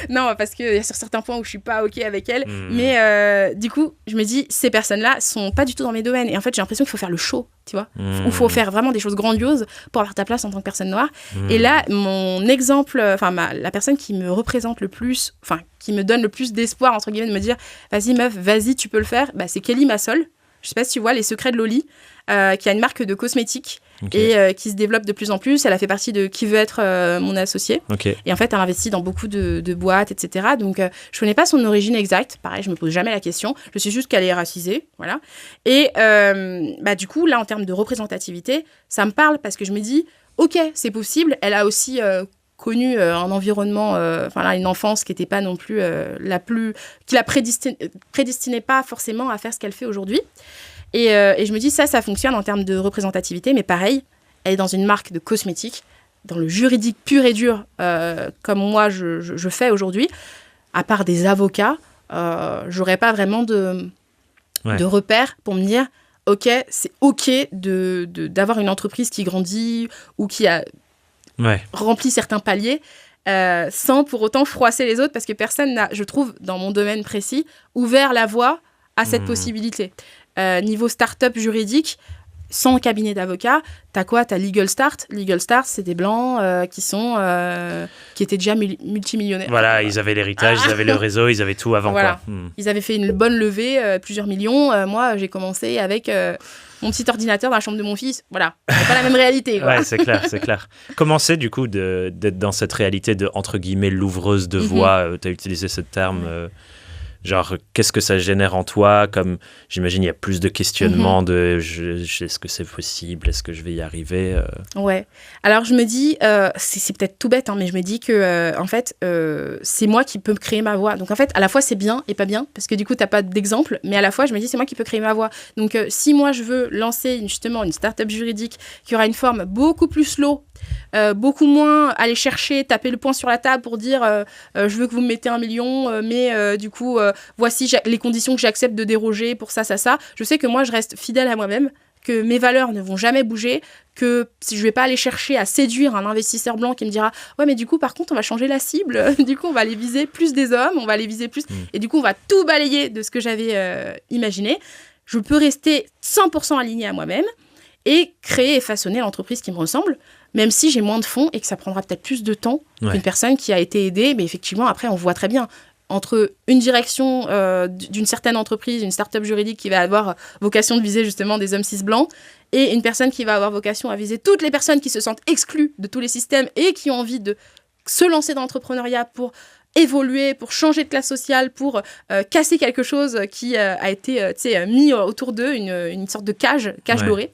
non parce que y a sur certains points où je suis pas ok avec elle, mais du coup, je me dis, ces personnes-là sont pas du tout dans mes domaines. Et en fait, j'ai l'impression qu'il faut faire le show, tu vois. Il faut faire vraiment des choses grandioses pour avoir ta place en tant que personne noire. Et là, mon exemple, la personne qui me représente le plus, qui me donne le plus d'espoir, entre guillemets, de me dire, vas-y meuf, vas-y, tu peux le faire, c'est Kelly Massol. Je sais pas si tu vois Les Secrets de Loli, qui a une marque de cosmétiques et qui se développe de plus en plus. Elle a fait partie de Qui veut être mon associé. Et en fait, elle investit dans beaucoup de boîtes, etc. Donc, je connais pas son origine exacte. Pareil, je me pose jamais la question. Je sais juste qu'elle est racisée, voilà. Et du coup, là, en termes de représentativité, ça me parle parce que je me dis, ok, c'est possible. Elle a aussi connu un environnement, une enfance qui n'était pas non plus qui la prédestinait pas forcément à faire ce qu'elle fait aujourd'hui. Et je me dis, ça fonctionne en termes de représentativité, mais pareil, elle est dans une marque de cosmétiques, dans le juridique pur et dur, comme moi je fais aujourd'hui. À part des avocats, j'aurais pas vraiment de repères pour me dire, ok, c'est ok d'avoir une entreprise qui grandit ou qui a rempli certains paliers, sans pour autant froisser les autres, parce que personne n'a, je trouve, dans mon domaine précis, ouvert la voie à cette possibilité. Niveau start-up juridique, sans cabinet d'avocat, t'as quoi ? T'as Legal Start. Legal Start, c'est des blancs qui étaient déjà multimillionnaires. Voilà, ils avaient l'héritage, ils avaient le réseau, ils avaient tout avant. Voilà. Ils avaient fait une bonne levée, plusieurs millions. Moi, j'ai commencé avec mon petit ordinateur dans la chambre de mon fils. Voilà, c'est pas la même réalité. Quoi. Ouais, c'est clair. Comment c'est du coup d'être dans cette réalité de, entre guillemets, l'ouvreuse de voix tu as utilisé ce terme genre, qu'est-ce que ça génère en toi? Comme, j'imagine, il y a plus de questionnements de est-ce que c'est possible? Est-ce que je vais y arriver? Ouais. Alors, je me dis, c'est peut-être tout bête, mais je me dis que, en fait, c'est moi qui peux créer ma voix. Donc, en fait, à la fois, c'est bien et pas bien, parce que du coup, t'as pas d'exemple, mais à la fois, je me dis, c'est moi qui peux créer ma voix. Donc, si moi, je veux lancer justement une start-up juridique qui aura une forme beaucoup plus slow, beaucoup moins aller chercher, taper le poing sur la table pour dire je veux que vous me mettez 1 million, mais du coup, voici les conditions que j'accepte de déroger pour ça. Je sais que moi, je reste fidèle à moi-même, que mes valeurs ne vont jamais bouger, que si je vais pas aller chercher à séduire un investisseur blanc qui me dira ouais mais du coup par contre on va changer la cible, du coup on va aller viser plus des hommes, on va aller viser plus et du coup on va tout balayer de ce que j'avais imaginé. Je peux rester 100% alignée à moi-même et créer et façonner l'entreprise qui me ressemble, même si j'ai moins de fonds et que ça prendra peut-être plus de temps qu'une personne qui a été aidée, mais effectivement après on voit très bien entre une direction d'une certaine entreprise, une start-up juridique qui va avoir vocation de viser justement des hommes cis blancs, et une personne qui va avoir vocation à viser toutes les personnes qui se sentent exclues de tous les systèmes et qui ont envie de se lancer dans l'entrepreneuriat pour évoluer, pour changer de classe sociale, pour casser quelque chose qui a été mis autour d'eux, une sorte de cage dorée.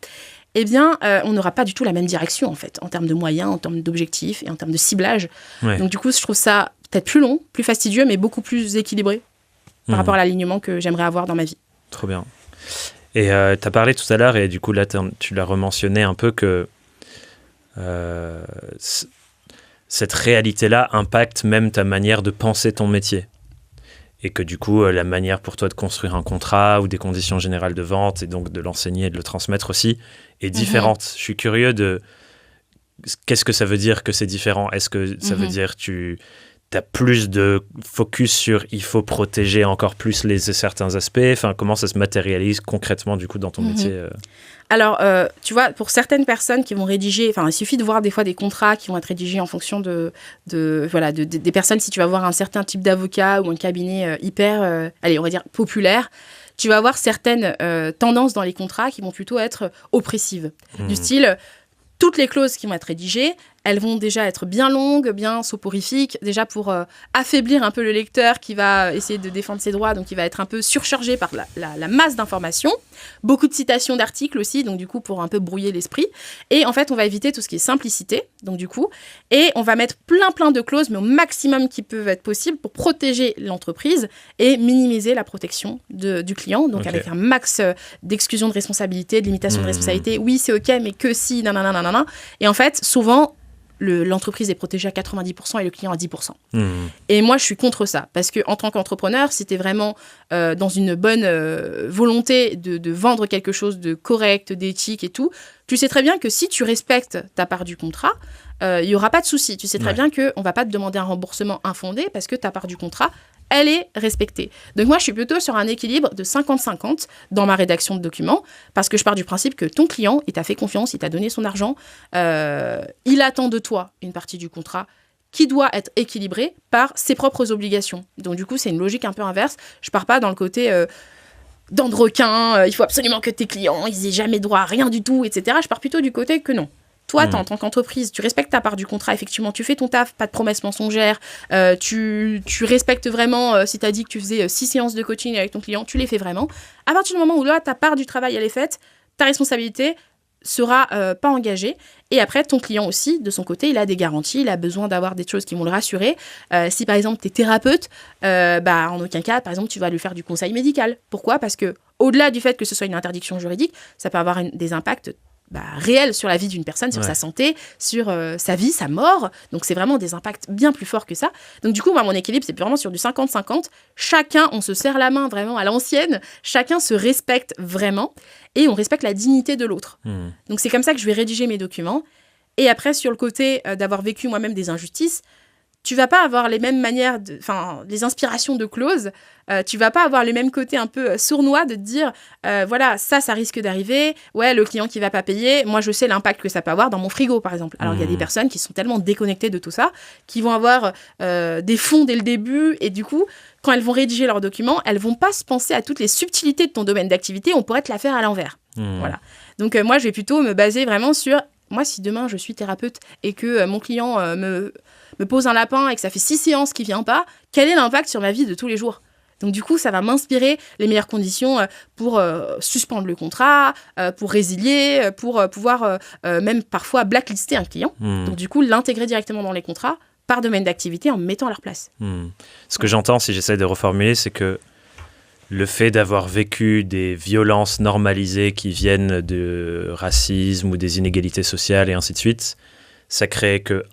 Eh bien, on n'aura pas du tout la même direction, en fait, en termes de moyens, en termes d'objectifs et en termes de ciblage. Donc, du coup, je trouve ça peut-être plus long, plus fastidieux, mais beaucoup plus équilibré par rapport à l'alignement que j'aimerais avoir dans ma vie. Trop bien. Et tu as parlé tout à l'heure, et du coup, là, tu l'as rementionné un peu, que cette réalité-là impacte même ta manière de penser ton métier. Et que du coup, la manière pour toi de construire un contrat ou des conditions générales de vente, et donc de l'enseigner et de le transmettre aussi, est différente. Je suis curieux de... Qu'est-ce que ça veut dire que c'est différent? Est-ce que ça veut dire que tu as plus de focus sur il faut protéger encore plus certains aspects? Enfin, comment ça se matérialise concrètement du coup dans ton métier Alors, tu vois, pour certaines personnes qui vont rédiger, il suffit de voir des fois des contrats qui vont être rédigés en fonction des personnes. Si tu vas voir un certain type d'avocat ou un cabinet hyper, on va dire populaire, tu vas avoir certaines tendances dans les contrats qui vont plutôt être oppressives. Du style, toutes les clauses qui vont être rédigées, elles vont déjà être bien longues, bien soporifiques, déjà pour affaiblir un peu le lecteur qui va essayer de défendre ses droits, donc il va être un peu surchargé par la masse d'informations. Beaucoup de citations d'articles aussi, donc du coup pour un peu brouiller l'esprit. Et en fait, on va éviter tout ce qui est simplicité, donc du coup, et on va mettre plein de clauses, mais au maximum qui peuvent être possibles pour protéger l'entreprise et minimiser la protection du client, donc avec un max d'exclusion de responsabilité, de limitation de responsabilité. Oui, c'est ok, mais que si, nanana. Et en fait, souvent, l'entreprise est protégée à 90% et le client à 10%. Et moi, je suis contre ça. Parce qu'en tant qu'entrepreneur, si tu es vraiment dans une bonne volonté de vendre quelque chose de correct, d'éthique et tout, tu sais très bien que si tu respectes ta part du contrat, il n'y aura pas de souci. Tu sais très bien qu'on ne va pas te demander un remboursement infondé parce que ta part du contrat, elle est respectée. Donc moi, je suis plutôt sur un équilibre de 50-50 dans ma rédaction de documents, parce que je pars du principe que ton client, il t'a fait confiance, il t'a donné son argent, il attend de toi une partie du contrat qui doit être équilibrée par ses propres obligations. Donc du coup, c'est une logique un peu inverse. Je pars pas dans le côté dents de requin, il faut absolument que tes clients, ils aient jamais droit à rien du tout, etc. Je pars plutôt du côté que non. Toi, en tant qu'entreprise, tu respectes ta part du contrat, effectivement, tu fais ton taf, pas de promesses mensongères, tu respectes vraiment, si tu as dit que tu faisais 6 séances de coaching avec ton client, tu les fais vraiment. À partir du moment où là, ta part du travail, elle est faite, ta responsabilité sera pas engagée. Et après, ton client aussi, de son côté, il a des garanties, il a besoin d'avoir des choses qui vont le rassurer. Si, par exemple, tu es thérapeute, en aucun cas, par exemple, tu vas lui faire du conseil médical. Pourquoi ? Parce que au-delà du fait que ce soit une interdiction juridique, ça peut avoir des impacts réel sur la vie d'une personne, sur sa santé, sur sa vie, sa mort. Donc, c'est vraiment des impacts bien plus forts que ça. Donc, du coup, moi, mon équilibre, c'est vraiment sur du 50-50. Chacun, on se serre la main vraiment à l'ancienne. Chacun se respecte vraiment et on respecte la dignité de l'autre. Donc, c'est comme ça que je vais rédiger mes documents. Et après, sur le côté d'avoir vécu moi-même des injustices, tu vas pas avoir les mêmes manières, les inspirations de clauses. Tu vas pas avoir le même côté un peu sournois de te dire, voilà, ça risque d'arriver. Ouais, le client qui va pas payer, moi, je sais l'impact que ça peut avoir dans mon frigo, par exemple. Alors, il y a des personnes qui sont tellement déconnectées de tout ça, qui vont avoir des fonds dès le début. Et du coup, quand elles vont rédiger leurs documents, elles vont pas se penser à toutes les subtilités de ton domaine d'activité. On pourrait te la faire à l'envers. Voilà. Donc, moi, je vais plutôt me baser vraiment sur... Moi, si demain, je suis thérapeute et que mon client me pose un lapin et que ça fait 6 séances qu'il ne vient pas, quel est l'impact sur ma vie de tous les jours ? Donc, du coup, ça va m'inspirer les meilleures conditions pour suspendre le contrat, pour résilier, pour pouvoir même parfois blacklister un client. Donc, du coup, l'intégrer directement dans les contrats par domaine d'activité en me mettant à leur place. Ce que j'entends, si j'essaie de reformuler, c'est que le fait d'avoir vécu des violences normalisées qui viennent de racisme ou des inégalités sociales et ainsi de suite, ça crée que,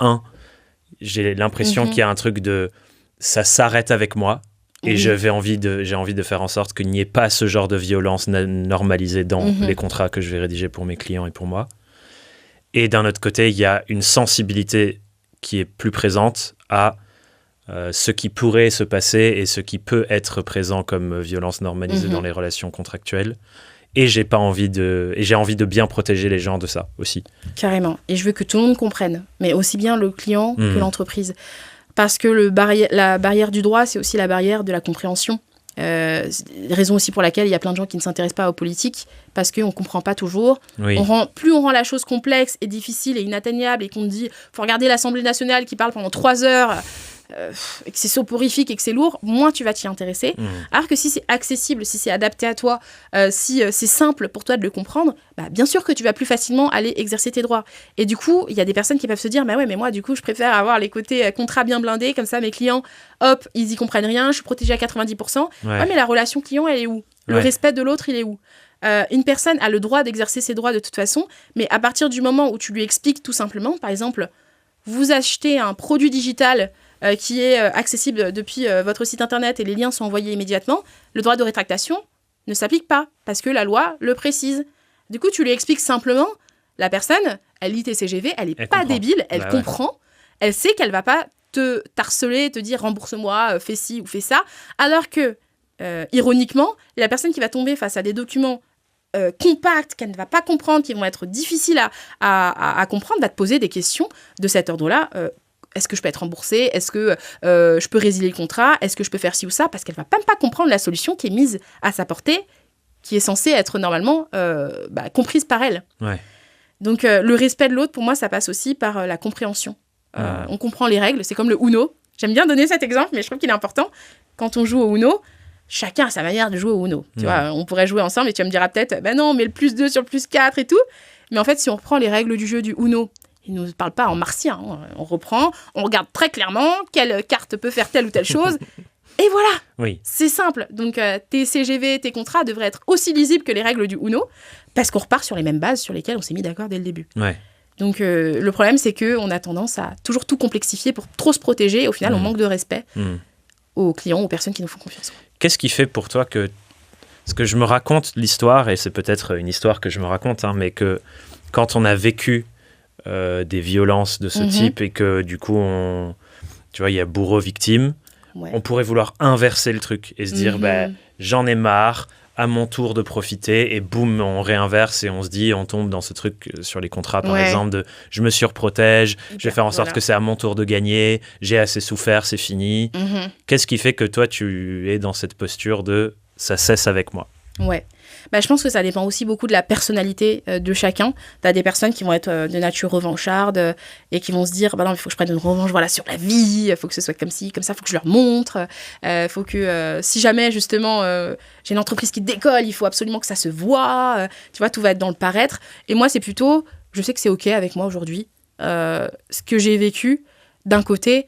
j'ai l'impression qu'il y a un truc de ça s'arrête avec moi et j'ai envie de faire en sorte qu'il n'y ait pas ce genre de violence normalisée dans les contrats que je vais rédiger pour mes clients et pour moi. Et d'un autre côté, il y a une sensibilité qui est plus présente à ce qui pourrait se passer et ce qui peut être présent comme violence normalisée dans les relations contractuelles. Et j'ai envie de bien protéger les gens de ça aussi. Carrément. Et je veux que tout le monde comprenne, mais aussi bien le client que l'entreprise. Parce que la barrière du droit, c'est aussi la barrière de la compréhension. Raison aussi pour laquelle il y a plein de gens qui ne s'intéressent pas aux politiques, parce qu'on ne comprend pas toujours. Plus on rend la chose complexe et difficile et inatteignable, et qu'on te dit, il faut regarder l'Assemblée nationale qui parle pendant 3 heures... et que c'est soporifique et que c'est lourd, moins tu vas t'y intéresser. Alors que si c'est accessible, si c'est adapté à toi, si c'est simple pour toi de le comprendre, bien sûr que tu vas plus facilement aller exercer tes droits. Et du coup, il y a des personnes qui peuvent se dire, mais moi, du coup, je préfère avoir les côtés contrats bien blindés, comme ça, mes clients, hop, ils y comprennent rien, je suis protégée à 90%. Ouais, mais la relation client, elle est où ? Le respect de l'autre, il est où ? Une personne a le droit d'exercer ses droits de toute façon, mais à partir du moment où tu lui expliques tout simplement, par exemple, vous achetez un produit digital qui est accessible depuis votre site internet et les liens sont envoyés immédiatement, le droit de rétractation ne s'applique pas parce que la loi le précise. Du coup, tu lui expliques simplement, la personne, elle lit tes CGV, elle n'est pas débile, elle comprend, elle sait qu'elle ne va pas te harceler, te dire rembourse-moi, fais ci ou fais ça, alors que, ironiquement, la personne qui va tomber face à des documents compacts, qu'elle ne va pas comprendre, qui vont être difficiles à comprendre, va te poser des questions de cet ordre-là. Est-ce que je peux être remboursée ? Est-ce que je peux résilier le contrat ? Est-ce que je peux faire ci ou ça ? Parce qu'elle ne va même pas comprendre la solution qui est mise à sa portée, qui est censée être normalement comprise par elle. Donc, le respect de l'autre, pour moi, ça passe aussi par la compréhension. On comprend les règles, c'est comme le Uno. J'aime bien donner cet exemple, mais je trouve qu'il est important. Quand on joue au Uno, chacun a sa manière de jouer au Uno. Tu vois, on pourrait jouer ensemble et tu vas me diras peut-être, non, mais le +2 sur le +4 et tout. Mais en fait, si on reprend les règles du jeu du Uno, il ne nous parle pas en martien. On reprend, on regarde très clairement quelle carte peut faire telle ou telle chose. Et voilà, c'est simple. Donc, tes CGV, tes contrats devraient être aussi lisibles que les règles du Uno, parce qu'on repart sur les mêmes bases sur lesquelles on s'est mis d'accord dès le début. Donc, le problème, c'est qu'on a tendance à toujours tout complexifier pour trop se protéger. Et au final, on manque de respect aux clients, aux personnes qui nous font confiance. Qu'est-ce qui fait pour toi que... Parce que je me raconte l'histoire, et c'est peut-être une histoire que je me raconte, mais que quand on a vécu des violences de ce type et que du coup, tu vois, il y a bourreau-victime, on pourrait vouloir inverser le truc et se dire, j'en ai marre, à mon tour de profiter, et boum, on réinverse et on se dit, on tombe dans ce truc sur les contrats, par exemple, de je me surprotège, je vais faire en sorte que c'est à mon tour de gagner, j'ai assez souffert, c'est fini. Qu'est-ce qui fait que toi, tu es dans cette posture de ça cesse avec moi? Ouais. Je pense que ça dépend aussi beaucoup de la personnalité de chacun. Tu as des personnes qui vont être de nature revancharde et qui vont se dire non, il faut que je prenne une revanche sur la vie, il faut que ce soit comme ci, comme ça, il faut que je leur montre. Faut que si jamais justement j'ai une entreprise qui décolle, il faut absolument que ça se voit. Tu vois, tout va être dans le paraître. Et moi, c'est plutôt, je sais que c'est OK avec moi aujourd'hui. Ce que j'ai vécu, d'un côté,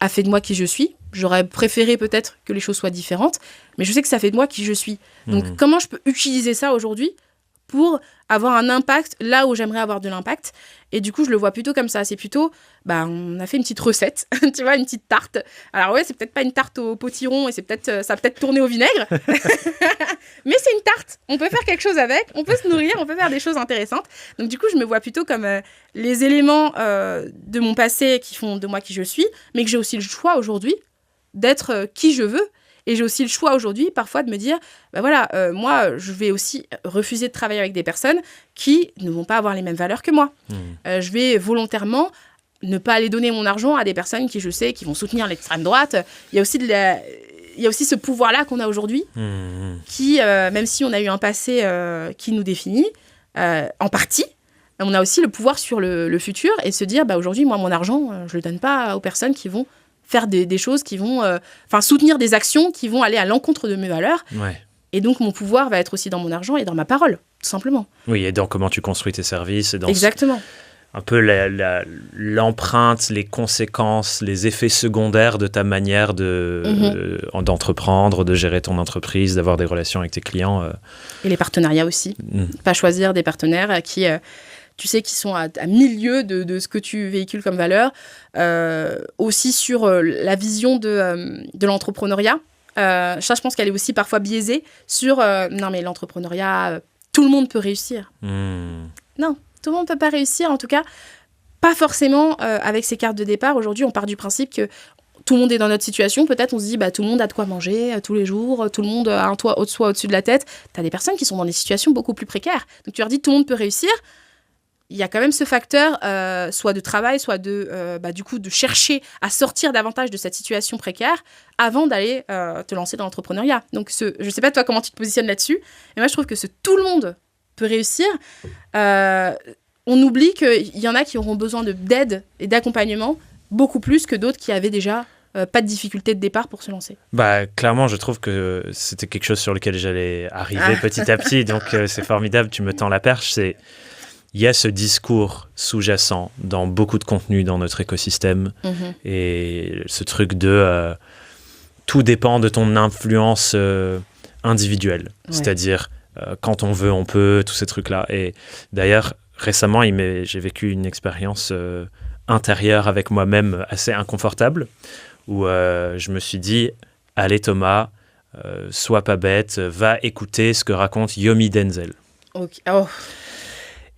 a fait de moi qui je suis. J'aurais préféré peut-être que les choses soient différentes, mais je sais que ça fait de moi qui je suis. Donc, comment je peux utiliser ça aujourd'hui pour avoir un impact là où j'aimerais avoir de l'impact? Et du coup, je le vois plutôt comme ça. C'est plutôt, on a fait une petite recette, tu vois, une petite tarte. Alors ouais, c'est peut-être pas une tarte au potiron et ça a peut-être tourné au vinaigre, mais c'est une tarte. On peut faire quelque chose avec, on peut se nourrir, on peut faire des choses intéressantes. Donc du coup, je me vois plutôt comme les éléments de mon passé qui font de moi qui je suis, mais que j'ai aussi le choix aujourd'hui d'être qui je veux. Et j'ai aussi le choix aujourd'hui, parfois, de me dire, moi, je vais aussi refuser de travailler avec des personnes qui ne vont pas avoir les mêmes valeurs que moi. Je vais volontairement ne pas aller donner mon argent à des personnes qui, je sais, qui vont soutenir l'extrême droite. Il y a aussi ce pouvoir-là qu'on a aujourd'hui, qui, même si on a eu un passé qui nous définit, en partie, on a aussi le pouvoir sur le futur et se dire, aujourd'hui, moi, mon argent, je ne le donne pas aux personnes qui vont faire des choses qui vont soutenir des actions qui vont aller à l'encontre de mes valeurs. Et donc mon pouvoir va être aussi dans mon argent et dans ma parole, tout simplement. Oui, et dans comment tu construis tes services. Et dans exactement. Un peu l'empreinte, les conséquences, les effets secondaires de ta manière d'entreprendre, de gérer ton entreprise, d'avoir des relations avec tes clients. Et les partenariats aussi. Pas choisir des partenaires qui... tu sais, qui sont à milieu de ce que tu véhicules comme valeur. Aussi sur la vision de l'entrepreneuriat. Ça, je pense qu'elle est aussi parfois biaisée sur non, mais l'entrepreneuriat, tout le monde peut réussir. Non, tout le monde ne peut pas réussir. En tout cas, pas forcément avec ses cartes de départ. Aujourd'hui, on part du principe que tout le monde est dans notre situation. Peut-être on se dit, tout le monde a de quoi manger tous les jours. Tout le monde a un toit au-dessus de la tête. Tu as des personnes qui sont dans des situations beaucoup plus précaires. Donc, tu leur dis, tout le monde peut réussir. Il y a quand même ce facteur, soit de travail, soit du coup de chercher à sortir davantage de cette situation précaire avant d'aller te lancer dans l'entrepreneuriat. Donc, je ne sais pas toi comment tu te positionnes là-dessus, mais moi je trouve que tout le monde peut réussir. On oublie qu'il y en a qui auront besoin d'aide et d'accompagnement beaucoup plus que d'autres qui avaient déjà pas de difficulté de départ pour se lancer. Clairement, je trouve que c'était quelque chose sur lequel j'allais arriver petit à petit, donc c'est formidable, tu me tends la perche. Il y a ce discours sous-jacent dans beaucoup de contenus dans notre écosystème et ce truc de tout dépend de ton influence individuelle. Ouais. C'est-à-dire, quand on veut, on peut, tous ces trucs-là. Et d'ailleurs, récemment, j'ai vécu une expérience intérieure avec moi-même assez inconfortable où je me suis dit, allez Thomas, sois pas bête, va écouter ce que raconte Yomi Denzel. Okay. Oh.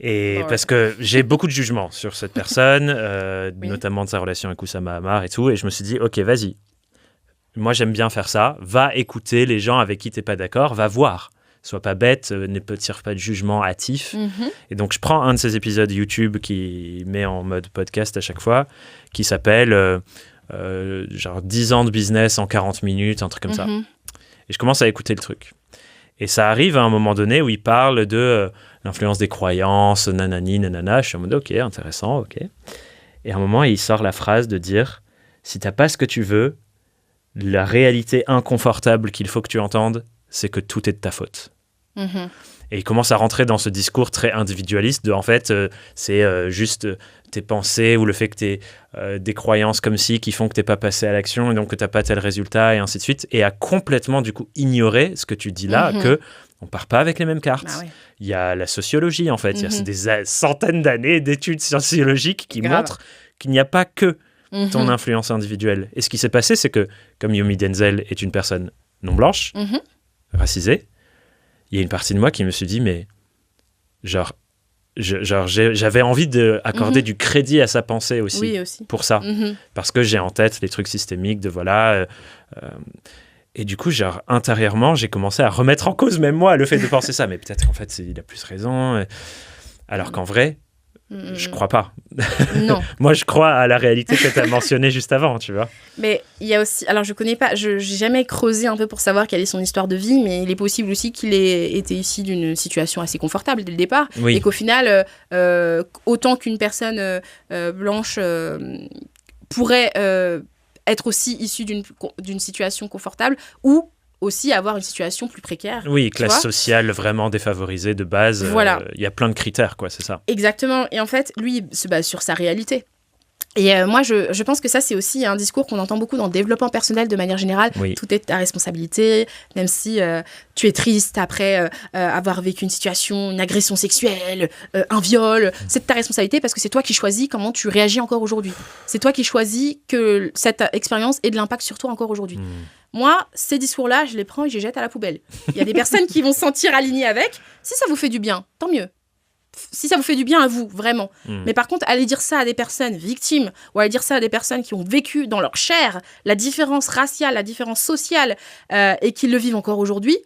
Et parce que j'ai beaucoup de jugements sur cette personne, notamment de sa relation avec Oussama Ammar et tout, et je me suis dit, ok, vas-y, moi j'aime bien faire ça, va écouter les gens avec qui t'es pas d'accord, va voir, sois pas bête, ne tire pas de jugement hâtif. Et donc je prends un de ces épisodes YouTube qui met en mode podcast à chaque fois, qui s'appelle genre 10 ans de business en 40 minutes, un truc comme ça. Et je commence à écouter le truc. Et ça arrive à un moment donné où il parle de l'influence des croyances, nanani, nanana. Je suis en mode, ok, intéressant, ok. Et à un moment, il sort la phrase de dire, si t'as pas ce que tu veux, la réalité inconfortable qu'il faut que tu entendes, c'est que tout est de ta faute. Et il commence à rentrer dans ce discours très individualiste de, en fait, c'est juste tes pensées ou le fait que tu aies des croyances comme ci qui font que tu n'es pas passé à l'action et donc que tu n'as pas tel résultat et ainsi de suite. Et à complètement, du coup, ignorer ce que tu dis là, que on ne part pas avec les mêmes cartes. Il y a la sociologie, en fait. Il y a des centaines d'années d'études sociologiques qui montrent qu'il n'y a pas que ton influence individuelle. Et ce qui s'est passé, c'est que, comme Yomi Denzel est une personne non blanche, racisée, il y a une partie de moi qui me suis dit, mais j'avais envie d'accorder du crédit à sa pensée aussi, pour ça. Parce que j'ai en tête les trucs systémiques de Et du coup, genre, intérieurement, j'ai commencé à remettre en cause, même moi, le fait de penser ça. Mais peut-être qu'en fait, il a plus raison. Alors qu'en vrai, je crois pas. Non. Moi, je crois à la réalité que tu as mentionnée juste avant, tu vois. Mais il y a aussi... Alors, je connais pas... J'ai jamais creusé un peu pour savoir quelle est son histoire de vie, mais il est possible aussi qu'il ait été issu d'une situation assez confortable dès le départ. Oui. Et qu'au final, autant qu'une personne blanche pourrait être aussi issue d'une situation confortable ou aussi avoir une situation plus précaire. Oui, tu classe vois. sociale vraiment défavorisée de base. Voilà. Y a plein de critères, quoi, c'est ça. Exactement. Et en fait, lui, il se base sur sa réalité. Et moi, je pense que ça, c'est aussi un discours qu'on entend beaucoup dans le développement personnel de manière générale. Oui. Tout est ta responsabilité, même si tu es triste après avoir vécu une situation, une agression sexuelle, un viol. C'est de ta responsabilité parce que c'est toi qui choisis comment tu réagis encore aujourd'hui. C'est toi qui choisis que cette expérience ait de l'impact sur toi encore aujourd'hui. Moi, ces discours-là, je les prends et je les jette à la poubelle. Il y a des personnes qui vont se sentir alignées avec. Si ça vous fait du bien, tant mieux. Si ça vous fait du bien à vous, vraiment. Mais par contre, aller dire ça à des personnes victimes ou aller dire ça à des personnes qui ont vécu dans leur chair la différence raciale, la différence sociale et qui le vivent encore aujourd'hui,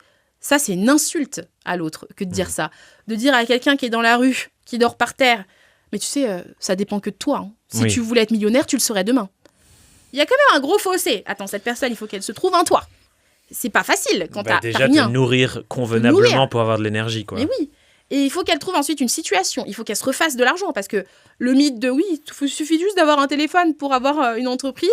ça, c'est une insulte à l'autre que de dire ça. De dire à quelqu'un qui est dans la rue, qui dort par terre, mais tu sais, ça dépend que de toi. Hein. Si tu voulais être millionnaire, tu le serais demain. Il y a quand même un gros fossé. Attends, cette personne, il faut qu'elle se trouve un toit. C'est pas facile quand t'as déjà, rien. te nourrir convenablement pour avoir de l'énergie, quoi. Mais oui. Et il faut qu'elle trouve ensuite une situation. Il faut qu'elle se refasse de l'argent. Parce que le mythe de oui, il suffit juste d'avoir un téléphone pour avoir une entreprise,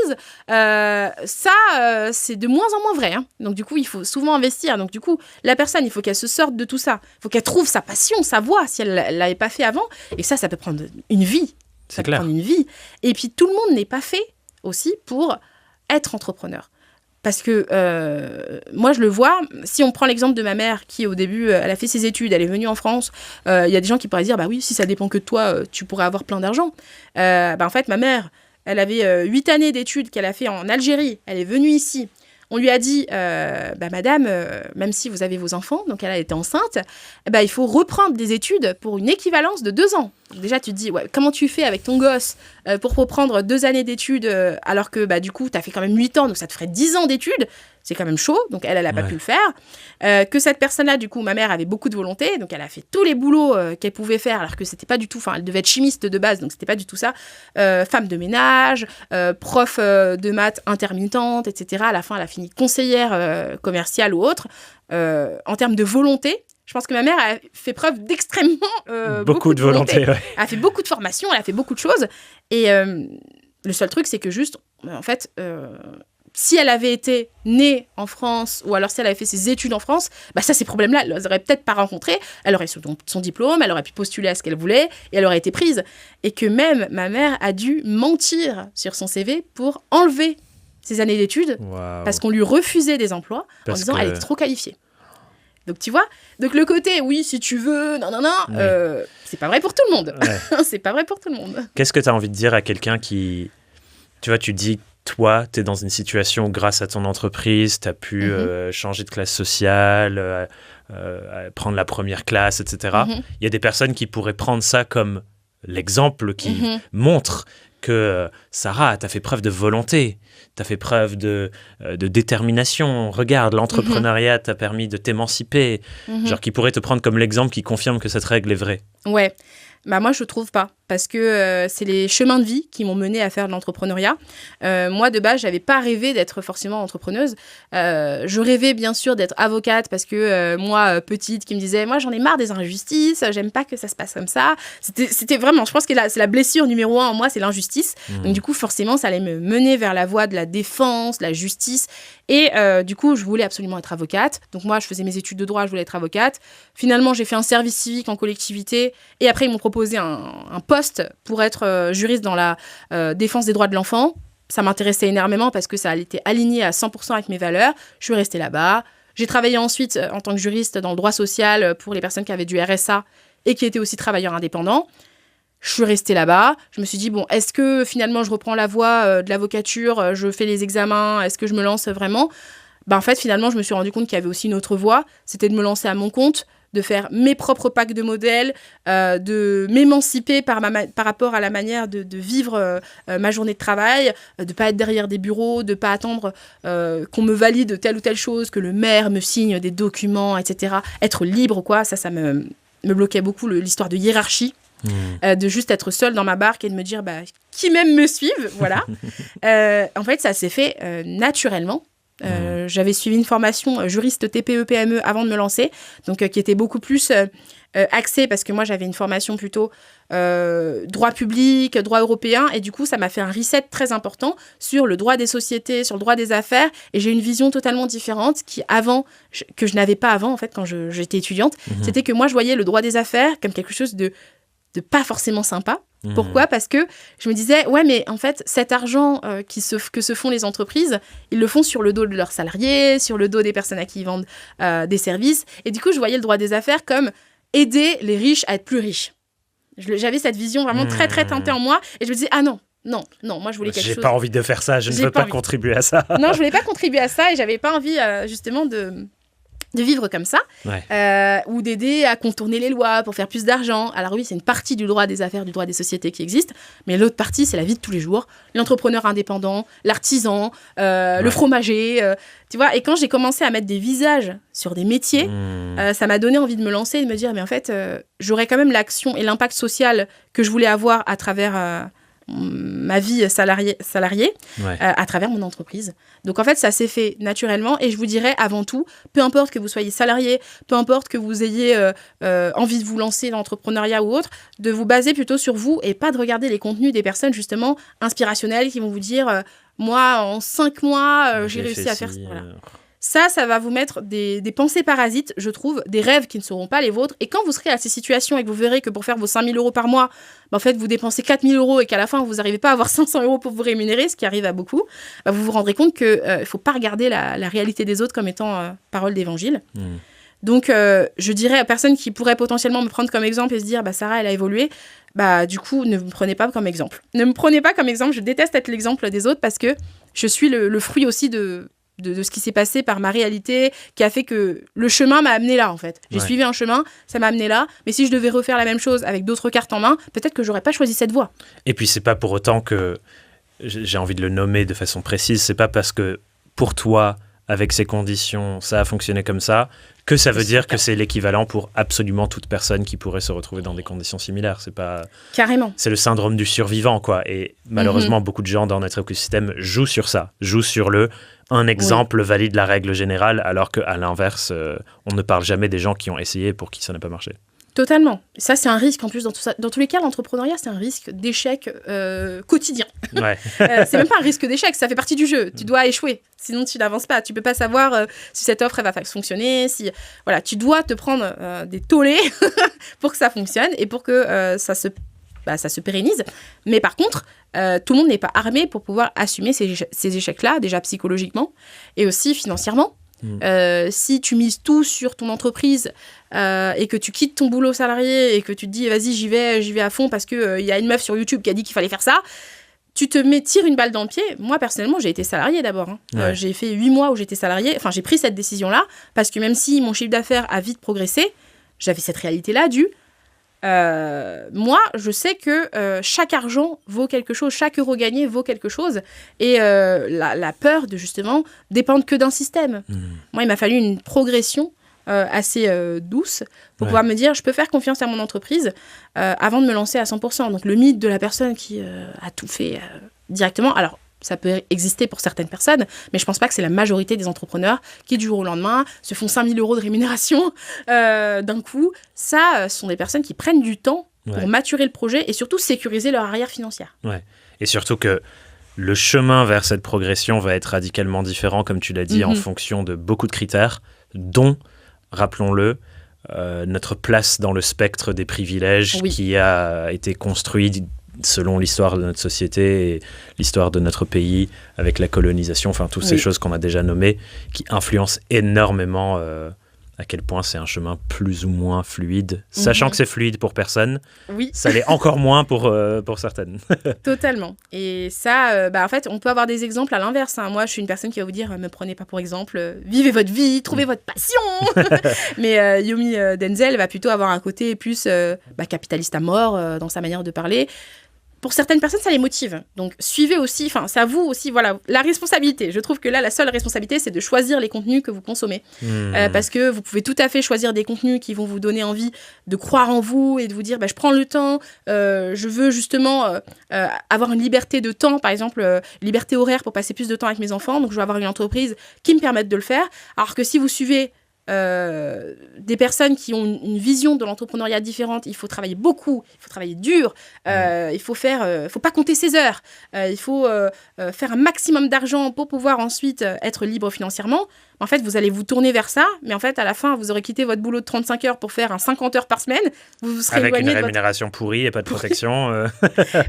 c'est de moins en moins vrai. Hein. Donc du coup, il faut souvent investir. Donc du coup, la personne, il faut qu'elle se sorte de tout ça. Il faut qu'elle trouve sa passion, sa voie, si elle ne l'avait pas fait avant. Et ça peut prendre une vie. C'est clair. Prendre une vie. Et puis tout le monde n'est pas fait aussi pour être entrepreneur. Parce que moi, je le vois, si on prend l'exemple de ma mère qui, au début, elle a fait ses études, elle est venue en France, il y a des gens qui pourraient dire, bah oui, si ça dépend que de toi, tu pourrais avoir plein d'argent. En fait, ma mère, elle avait 8 années d'études qu'elle a fait en Algérie, elle est venue ici. On lui a dit, madame, même si vous avez vos enfants, donc elle a été enceinte, il faut reprendre des études pour une équivalence de 2 ans. Donc déjà, tu te dis, comment tu fais avec ton gosse pour reprendre 2 années d'études alors que du coup, tu as fait quand même 8 ans, donc ça te ferait 10 ans d'études. C'est quand même chaud, donc elle n'a pas pu le faire. Que cette personne-là, du coup, ma mère avait beaucoup de volonté, donc elle a fait tous les boulots qu'elle pouvait faire, alors que c'était pas du tout, elle devait être chimiste de base, donc c'était pas du tout ça. Femme de ménage, prof de maths intermittente, etc. À la fin, elle a fini conseillère commerciale ou autre. En termes de volonté, je pense que ma mère a fait preuve d'extrêmement beaucoup de volonté. Ouais. Elle a fait beaucoup de formations, elle a fait beaucoup de choses. Et le seul truc, c'est que juste, en fait, si elle avait été née en France ou alors si elle avait fait ses études en France, ça, ces problèmes-là, elle les aurait peut-être pas rencontrés. Elle aurait son diplôme, elle aurait pu postuler à ce qu'elle voulait et elle aurait été prise. Et que même ma mère a dû mentir sur son CV pour enlever ses années d'études parce qu'on lui refusait des emplois en disant qu'elle était trop qualifiée. Donc, tu vois, le côté, oui, si tu veux, c'est pas vrai pour tout le monde. Ouais. C'est pas vrai pour tout le monde. Qu'est-ce que tu as envie de dire à quelqu'un qui, tu vois, tu dis, toi, tu es dans une situation grâce à ton entreprise, tu as pu changer de classe sociale, prendre la première classe, etc. Il y a des personnes qui pourraient prendre ça comme l'exemple qui montre que Sarah, tu as fait preuve de volonté, tu as fait preuve de détermination. Regarde, l'entrepreneuriat t'a permis de t'émanciper. Genre qui pourrait te prendre comme l'exemple qui confirme que cette règle est vraie. Ouais. Moi, je trouve pas. Parce que c'est les chemins de vie qui m'ont menée à faire de l'entrepreneuriat. Moi, de base, j'avais pas rêvé d'être forcément entrepreneuse. Je rêvais, bien sûr, d'être avocate parce que moi, petite, qui me disait « Moi, j'en ai marre des injustices, j'aime pas que ça se passe comme ça. » C'était vraiment, je pense que c'est la blessure numéro 1 en moi, c'est l'injustice. Donc, du coup, forcément, ça allait me mener vers la voie de la défense, de la justice. Et du coup, je voulais absolument être avocate. Donc, moi, je faisais mes études de droit, je voulais être avocate. Finalement, j'ai fait un service civique en collectivité. Et après, ils m'ont proposé un poste pour être juriste dans la défense des droits de l'enfant. Ça m'intéressait énormément parce que ça a été aligné à 100% avec mes valeurs. Je suis restée là-bas. J'ai travaillé ensuite en tant que juriste dans le droit social pour les personnes qui avaient du RSA et qui étaient aussi travailleurs indépendants. Je suis restée là-bas. Je me suis dit, bon, est-ce que finalement je reprends la voie de l'avocature, je fais les examens, est-ce que je me lance vraiment ? En fait, finalement, je me suis rendu compte qu'il y avait aussi une autre voie. C'était de me lancer à mon compte, de faire mes propres packs de modèles, de m'émanciper par rapport à la manière de vivre ma journée de travail, de pas être derrière des bureaux, de pas attendre qu'on me valide telle ou telle chose, que le maire me signe des documents, etc. Être libre, quoi, ça me bloquait beaucoup, l'histoire de hiérarchie. De juste être seule dans ma barque et de me dire qui m'aime me suive, voilà. En fait, ça s'est fait naturellement. J'avais suivi une formation juriste TPE-PME avant de me lancer, donc qui était beaucoup plus axée, parce que moi j'avais une formation plutôt droit public, droit européen, et du coup ça m'a fait un reset très important sur le droit des sociétés, sur le droit des affaires, et j'ai une vision totalement différente que je n'avais pas avant en fait quand j'étais étudiante. C'était que moi je voyais le droit des affaires comme quelque chose de pas forcément sympa. Pourquoi ? Parce que je me disais, ouais, mais en fait, cet argent que se font les entreprises, ils le font sur le dos de leurs salariés, sur le dos des personnes à qui ils vendent des services. Et du coup, je voyais le droit des affaires comme aider les riches à être plus riches. J'avais cette vision vraiment très, très teintée en moi. Et je me disais, ah non, moi, je voulais quelque chose. J'ai pas envie de faire ça, je ne veux pas contribuer à ça. Non, je voulais pas contribuer à ça et j'avais pas envie, justement, de vivre comme ça, ou d'aider à contourner les lois pour faire plus d'argent. Alors oui, c'est une partie du droit des affaires, du droit des sociétés qui existe, mais l'autre partie, c'est la vie de tous les jours, l'entrepreneur indépendant, l'artisan, le fromager, tu vois. Et quand j'ai commencé à mettre des visages sur des métiers, ça m'a donné envie de me lancer et de me dire, mais en fait, j'aurais quand même l'action et l'impact social que je voulais avoir à travers ma vie salariée à travers mon entreprise. Donc en fait, ça s'est fait naturellement et je vous dirais avant tout, peu importe que vous soyez salarié, peu importe que vous ayez envie de vous lancer dans l'entrepreneuriat ou autre, de vous baser plutôt sur vous et pas de regarder les contenus des personnes justement inspirationnelles qui vont vous dire moi en 5 mois j'ai réussi à faire ça. Voilà. Ça va vous mettre des pensées parasites, je trouve, des rêves qui ne seront pas les vôtres. Et quand vous serez à ces situations et que vous verrez que pour faire vos 5 000 euros par mois, en fait, vous dépensez 4 000 euros et qu'à la fin, vous n'arrivez pas à avoir 500 euros pour vous rémunérer, ce qui arrive à beaucoup, vous vous rendrez compte qu'il ne faut pas regarder la réalité des autres comme étant parole d'évangile. Donc, je dirais à personne qui pourrait potentiellement me prendre comme exemple et se dire, Sarah, elle a évolué, du coup, ne me prenez pas comme exemple. Ne me prenez pas comme exemple, je déteste être l'exemple des autres parce que je suis le fruit aussi de ce qui s'est passé par ma réalité, qui a fait que le chemin m'a amené là, en fait. J'ai suivi un chemin, ça m'a amené là, mais si je devais refaire la même chose avec d'autres cartes en main, peut-être que j'aurais pas choisi cette voie. Et puis, c'est pas pour autant que, j'ai envie de le nommer de façon précise, c'est pas parce que pour toi, avec ces conditions, ça a fonctionné comme ça, que ça veut dire que c'est l'équivalent pour absolument toute personne qui pourrait se retrouver dans des conditions similaires. C'est pas... Carrément. C'est le syndrome du survivant, quoi. Et malheureusement, beaucoup de gens dans notre écosystème jouent sur ça, jouent sur un exemple valide la règle générale, alors qu'à l'inverse, on ne parle jamais des gens qui ont essayé pour qui ça n'a pas marché. Totalement. Ça, c'est un risque en plus dans tout ça. Dans tous les cas, l'entrepreneuriat, c'est un risque d'échec quotidien. C'est même pas un risque d'échec, ça fait partie du jeu. Tu dois échouer, sinon tu n'avances pas. Tu peux pas savoir si cette offre elle va fonctionner. Voilà, tu dois te prendre des tollés pour que ça fonctionne et pour que ça se pérennise. Mais par contre, tout le monde n'est pas armé pour pouvoir assumer ces échecs-là, déjà psychologiquement et aussi financièrement. Si tu mises tout sur ton entreprise et que tu quittes ton boulot salarié et que tu te dis vas-y j'y vais à fond parce que y a une meuf sur YouTube qui a dit qu'il fallait faire ça, tu tires une balle dans le pied. Moi personnellement j'ai été salariée d'abord, j'ai fait 8 mois où j'étais salariée, enfin j'ai pris cette décision là parce que même si mon chiffre d'affaires a vite progressé, j'avais cette réalité là moi, je sais que chaque argent vaut quelque chose, chaque euro gagné vaut quelque chose. Et la peur de justement dépendre que d'un système. Moi, il m'a fallu une progression assez douce pour pouvoir me dire je peux faire confiance à mon entreprise avant de me lancer à 100%. Donc le mythe de la personne qui a tout fait directement. Alors, ça peut exister pour certaines personnes, mais je pense pas que c'est la majorité des entrepreneurs qui, du jour au lendemain, se font 5 000 euros de rémunération d'un coup. Ça, ce sont des personnes qui prennent du temps pour maturer le projet et surtout sécuriser leur arrière financière. Et surtout que le chemin vers cette progression va être radicalement différent, comme tu l'as dit, en fonction de beaucoup de critères, dont, rappelons-le, notre place dans le spectre des privilèges qui a été construit selon l'histoire de notre société et l'histoire de notre pays, avec la colonisation, enfin toutes ces choses qu'on a déjà nommées, qui influencent énormément à quel point c'est un chemin plus ou moins fluide, sachant que c'est fluide pour personne, Oui. ça l'est encore moins pour certaines. Totalement. Et ça, en fait, on peut avoir des exemples à l'inverse. Hein. Moi, je suis une personne qui va vous dire, me prenez pas pour exemple, vivez votre vie, trouvez votre passion. Mais Yomi Denzel va plutôt avoir un côté plus capitaliste à mort dans sa manière de parler. Pour certaines personnes, ça les motive. Donc, suivez aussi, c'est à vous aussi, voilà, la responsabilité. Je trouve que là, la seule responsabilité, c'est de choisir les contenus que vous consommez. Parce que vous pouvez tout à fait choisir des contenus qui vont vous donner envie de croire en vous et de vous dire, je prends le temps, je veux justement avoir une liberté de temps, par exemple, liberté horaire pour passer plus de temps avec mes enfants. Donc, je veux avoir une entreprise qui me permette de le faire. Alors que si vous suivez des personnes qui ont une vision de l'entrepreneuriat différente, il faut travailler beaucoup, il faut travailler dur, il faut pas compter ses heures, il faut faire un maximum d'argent pour pouvoir ensuite être libre financièrement. En fait, vous allez vous tourner vers ça, mais en fait, à la fin, vous aurez quitté votre boulot de 35 heures pour faire un 50 heures par semaine. Vous serez avec éloigné une rémunération pourrie et pas de protection.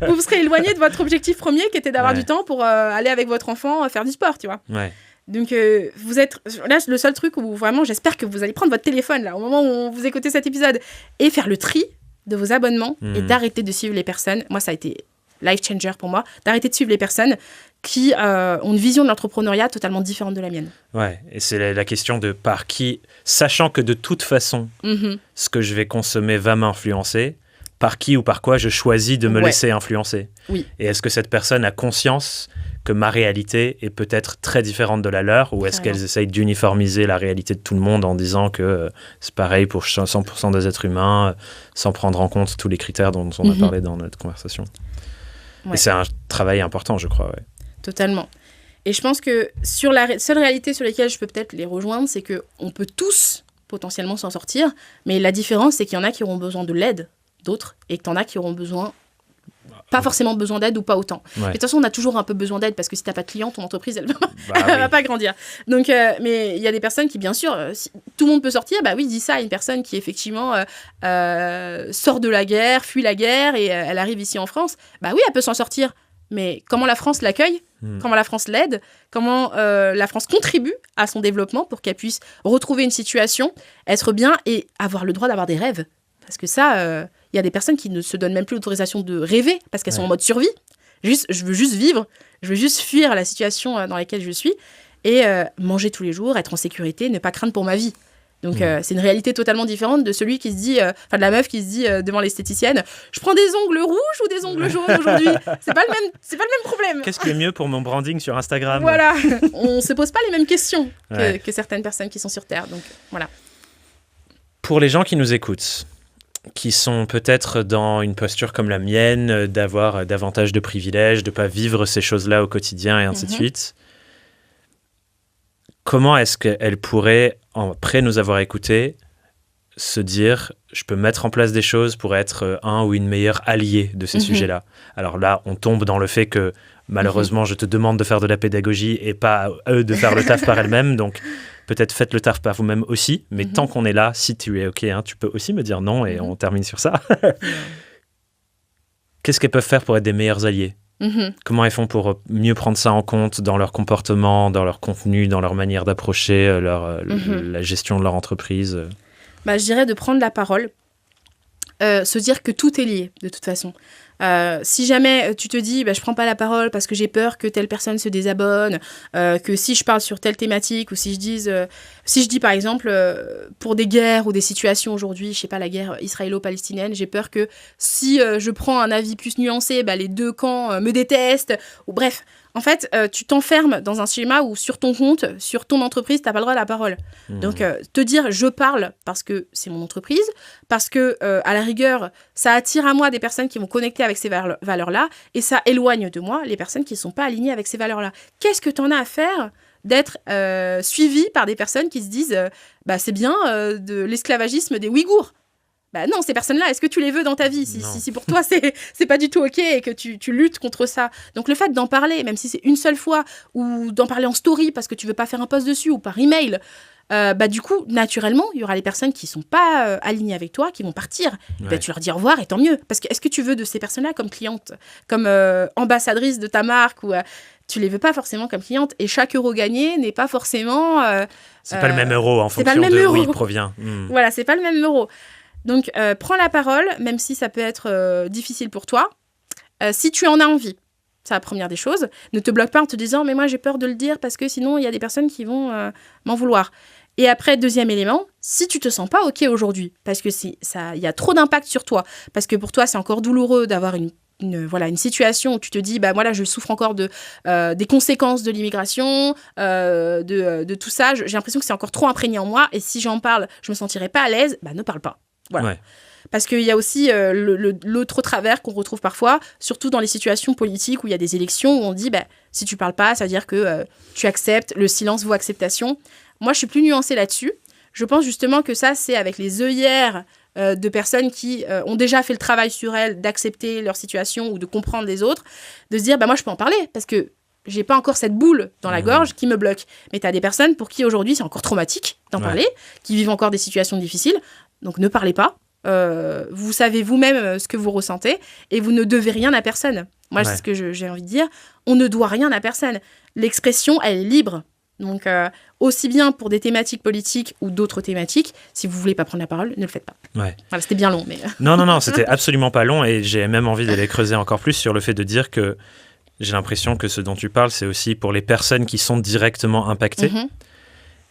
Vous vous serez éloigné de votre objectif premier qui était d'avoir Ouais. du temps pour aller avec votre enfant faire du sport, tu vois. Ouais. Donc, vous êtes... Là, le seul truc où vraiment, j'espère que vous allez prendre votre téléphone, là, au moment où vous écoutez cet épisode, et faire le tri de vos abonnements et d'arrêter de suivre les personnes. Moi, ça a été life changer pour moi, d'arrêter de suivre les personnes qui ont une vision de l'entrepreneuriat totalement différente de la mienne. Ouais, et c'est la question de par qui, sachant que de toute façon, ce que je vais consommer va m'influencer, par qui ou par quoi je choisis de me laisser influencer. Oui. Et est-ce que cette personne a conscience que ma réalité est peut-être très différente de la leur, ou est-ce qu'elles essayent d'uniformiser la réalité de tout le monde en disant que c'est pareil pour 100% des êtres humains, sans prendre en compte tous les critères dont on a parlé dans notre conversation. Ouais. Et c'est un travail important, je crois. Ouais. Totalement. Et je pense que sur la seule réalité sur laquelle je peux peut-être les rejoindre, c'est qu'on peut tous potentiellement s'en sortir, mais la différence, c'est qu'il y en a qui auront besoin de l'aide d'autres, et qu'il y en a qui auront besoin... Pas forcément besoin d'aide ou pas autant. Ouais. Mais de toute façon, on a toujours un peu besoin d'aide parce que si tu n'as pas de clients, ton entreprise, elle va pas grandir. Donc, mais il y a des personnes qui, bien sûr, si tout le monde peut sortir, dis ça à une personne qui, effectivement, sort de la guerre, fuit la guerre et elle arrive ici en France. Oui, elle peut s'en sortir. Mais comment la France l'accueille, comment la France l'aide, comment la France contribue à son développement pour qu'elle puisse retrouver une situation, être bien et avoir le droit d'avoir des rêves. Parce que ça... Il y a des personnes qui ne se donnent même plus l'autorisation de rêver parce qu'elles sont en mode survie. Je veux juste vivre, je veux juste fuir la situation dans laquelle je suis et manger tous les jours, être en sécurité, ne pas craindre pour ma vie. Donc c'est une réalité totalement différente de celui qui se dit, de la meuf qui se dit devant l'esthéticienne, je prends des ongles rouges ou des ongles jaunes aujourd'hui. C'est pas le même problème. Qu'est-ce qui est mieux pour mon branding sur Instagram ? Voilà, on se pose pas les mêmes questions que certaines personnes qui sont sur Terre. Donc voilà. Pour les gens qui nous écoutent, qui sont peut-être dans une posture comme la mienne, d'avoir davantage de privilèges, de ne pas vivre ces choses-là au quotidien et ainsi de suite. Comment est-ce qu'elle pourrait, après nous avoir écoutés, se dire « je peux mettre en place des choses pour être un ou une meilleure alliée de ces sujets-là ». Alors là, on tombe dans le fait que malheureusement, je te demande de faire de la pédagogie et pas à eux de faire le taf par elles-mêmes, donc... Peut-être faites le taf par vous-même aussi, mais tant qu'on est là, si tu es OK, tu peux aussi me dire non et on termine sur ça. Qu'est-ce qu'elles peuvent faire pour être des meilleurs alliés ? Comment elles font pour mieux prendre ça en compte dans leur comportement, dans leur contenu, dans leur manière d'approcher la gestion de leur entreprise ? Je dirais de prendre la parole, se dire que tout est lié de toute façon. Si jamais tu te dis je prends pas la parole parce que j'ai peur que telle personne se désabonne, que si je parle sur telle thématique ou si je dis par exemple pour des guerres ou des situations aujourd'hui, je sais pas, la guerre israélo-palestinienne, j'ai peur que si je prends un avis plus nuancé, les deux camps me détestent, ou bref, en fait tu t'enfermes dans un schéma où sur ton compte, sur ton entreprise, t'as pas le droit à la parole. Donc te dire je parle parce que c'est mon entreprise, parce que à la rigueur ça attire à moi des personnes qui vont connecter avec ces valeurs-là, et ça éloigne de moi les personnes qui ne sont pas alignées avec ces valeurs-là. Qu'est-ce que tu en as à faire d'être suivi par des personnes qui se disent c'est bien de l'esclavagisme des Ouïghours ? Non, ces personnes-là, est-ce que tu les veux dans ta vie si pour toi, c'est pas du tout OK et que tu luttes contre ça. Donc, le fait d'en parler, même si c'est une seule fois, ou d'en parler en story parce que tu veux pas faire un post dessus, ou par email, du coup, naturellement, il y aura les personnes qui sont pas alignées avec toi, qui vont partir. Tu leur dis au revoir et tant mieux. Parce que est-ce que tu veux de ces personnes-là comme cliente, comme ambassadrice de ta marque ou, tu les veux pas forcément comme clientes. Et chaque euro gagné n'est pas forcément... c'est pas le même euro en fonction de où il provient. Voilà, c'est pas le même euro. Donc, prends la parole, même si ça peut être difficile pour toi, si tu en as envie. C'est la première des choses. Ne te bloque pas en te disant « mais moi, j'ai peur de le dire parce que sinon, il y a des personnes qui vont m'en vouloir ». Et après, deuxième élément, si tu te sens pas OK aujourd'hui, parce que il y a trop d'impact sur toi, parce que pour toi, c'est encore douloureux d'avoir une situation où tu te dis, bah moi là, je souffre encore des conséquences de l'immigration, de tout ça. J'ai l'impression que c'est encore trop imprégné en moi. Et si j'en parle, je me sentirais pas à l'aise. Bah ne parle pas. Voilà. Ouais. Parce qu'il y a aussi l'autre travers qu'on retrouve parfois, surtout dans les situations politiques où il y a des élections où on dit, bah si tu parles pas, ça veut dire que tu acceptes. Le silence vaut acceptation. Moi, je suis plus nuancée là-dessus. Je pense justement que ça, c'est avec les œillères de personnes qui ont déjà fait le travail sur elles, d'accepter leur situation ou de comprendre les autres, de se dire, bah moi, je peux en parler parce que j'ai pas encore cette boule dans la gorge qui me bloque. Mais tu as des personnes pour qui, aujourd'hui, c'est encore traumatique d'en parler, qui vivent encore des situations difficiles. Donc, ne parlez pas. Vous savez vous-même ce que vous ressentez et vous ne devez rien à personne. Moi, c'est ce que j'ai envie de dire. On ne doit rien à personne. L'expression, elle est libre. Donc, aussi bien pour des thématiques politiques ou d'autres thématiques, si vous voulez pas prendre la parole, ne le faites pas. Ouais. Voilà, c'était bien long, mais... Non, c'était absolument pas long et j'ai même envie d'aller creuser encore plus sur le fait de dire que j'ai l'impression que ce dont tu parles, c'est aussi pour les personnes qui sont directement impactées.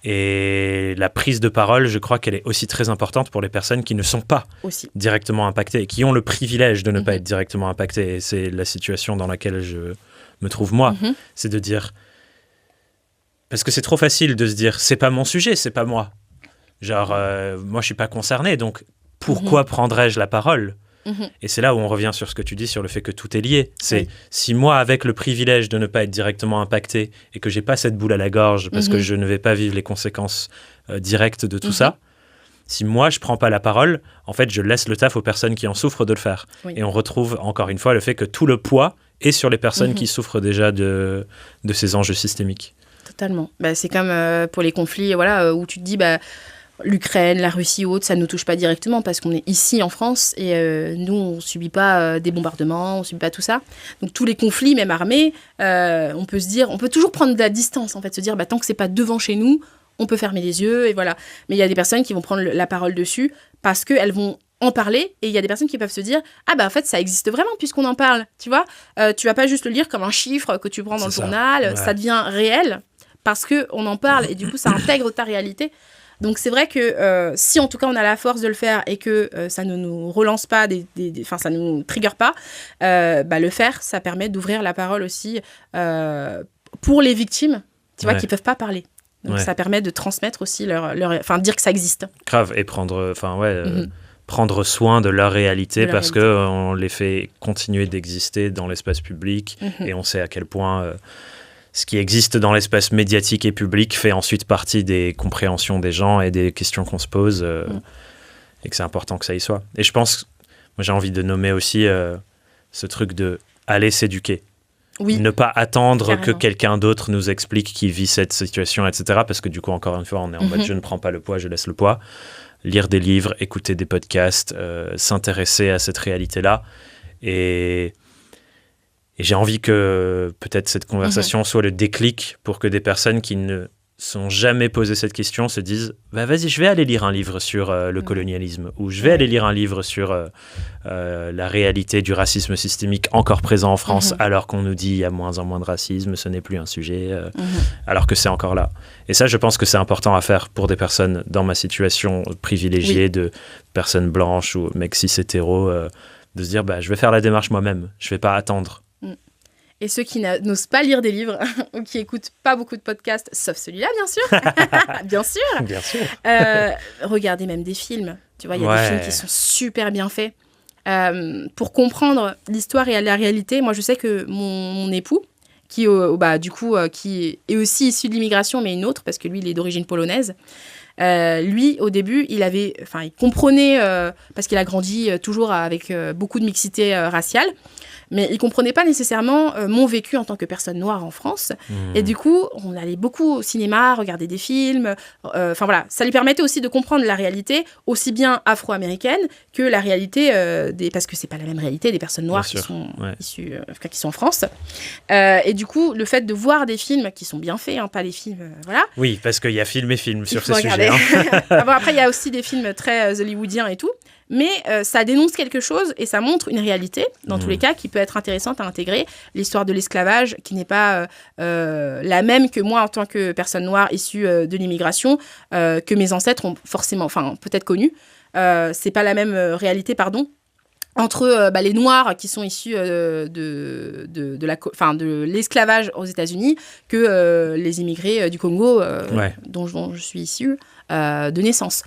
Et la prise de parole, je crois qu'elle est aussi très importante pour les personnes qui ne sont pas directement impactées et qui ont le privilège de ne pas être directement impactées. Et c'est la situation dans laquelle je me trouve moi. C'est de dire... Parce que c'est trop facile de se dire, c'est pas mon sujet, c'est pas moi. Genre, moi, je suis pas concerné, donc pourquoi prendrais-je la parole ? Et c'est là où on revient sur ce que tu dis, sur le fait que tout est lié. C'est si moi, avec le privilège de ne pas être directement impacté et que j'ai pas cette boule à la gorge parce que je ne vais pas vivre les conséquences directes de tout ça, si moi, je prends pas la parole, en fait, je laisse le taf aux personnes qui en souffrent de le faire. Et on retrouve encore une fois le fait que tout le poids est sur les personnes qui souffrent déjà de ces enjeux systémiques. Totalement. Bah, c'est comme pour les conflits où tu te dis l'Ukraine, la Russie ou autre, ça ne nous touche pas directement parce qu'on est ici en France et nous, on ne subit pas des bombardements, on ne subit pas tout ça. Donc tous les conflits, même armés, on peut toujours prendre de la distance, en fait, se dire tant que ce n'est pas devant chez nous, on peut fermer les yeux et voilà. Mais il y a des personnes qui vont prendre la parole dessus parce qu'elles vont en parler et il y a des personnes qui peuvent se dire en fait ça existe vraiment puisqu'on en parle, tu vois. Tu vas pas juste le lire comme un chiffre que tu prends dans le journal, ça devient réel parce qu'on en parle et du coup ça intègre ta réalité. Donc c'est vrai que si en tout cas on a la force de le faire et que ça ne nous relance pas, ça ne nous trigger pas, le faire, ça permet d'ouvrir la parole aussi pour les victimes, tu vois, qui peuvent pas parler. Donc ça permet de transmettre aussi dire que ça existe. Grave, et prendre soin de leur réalité parce qu'on les fait continuer d'exister dans l'espace public et on sait à quel point ce qui existe dans l'espace médiatique et public fait ensuite partie des compréhensions des gens et des questions qu'on se pose et que c'est important que ça y soit. Et je pense, moi j'ai envie de nommer aussi ce truc de aller s'éduquer. Oui. Ne pas attendre que quelqu'un d'autre nous explique qui vit cette situation, etc. Parce que du coup, encore une fois, on est en mode je ne prends pas le poids, je laisse le poids. Lire des livres, écouter des podcasts, s'intéresser à cette réalité-là. Et j'ai envie que peut-être cette conversation soit le déclic pour que des personnes qui ne sont jamais posé cette question se disent vas-y, je vais aller lire un livre sur le colonialisme ou je vais aller lire un livre sur la réalité du racisme systémique encore présent en France alors qu'on nous dit il y a moins en moins de racisme, ce n'est plus un sujet alors que c'est encore là. Et ça, je pense que c'est important à faire pour des personnes dans ma situation privilégiée de personnes blanches ou mecs cis hétéros, de se dire je vais faire la démarche moi-même, je vais pas attendre. Et ceux qui n'osent pas lire des livres ou qui n'écoutent pas beaucoup de podcasts, sauf celui-là, bien sûr. Bien sûr. Regardez même des films. Tu vois, il y a des films qui sont super bien faits. Pour comprendre l'histoire et la réalité, moi, je sais que mon époux, qui est aussi issu de l'immigration, mais une autre, parce que lui, il est d'origine polonaise, lui, au début, il comprenait, parce qu'il a grandi toujours avec beaucoup de mixité raciale, mais il comprenait pas nécessairement mon vécu en tant que personne noire en France. Et du coup, on allait beaucoup au cinéma, regarder des films. Ça lui permettait aussi de comprendre la réalité aussi bien afro-américaine que la réalité parce que c'est pas la même réalité des personnes noires qui sont issues, qui sont en France. Et du coup, le fait de voir des films qui sont bien faits, pas les films, voilà. Oui, parce qu'il y a film et film sur ce regarder. sujet. Après, il y a aussi des films très hollywoodiens et tout. Mais ça dénonce quelque chose et ça montre une réalité, dans tous les cas, qui peut être intéressante à intégrer. L'histoire de l'esclavage, qui n'est pas la même que moi en tant que personne noire issue de l'immigration, que mes ancêtres ont forcément, peut-être connue. C'est pas la même réalité, entre les Noirs qui sont issus de l'esclavage aux États-Unis que les immigrés du Congo, dont je suis issue de naissance.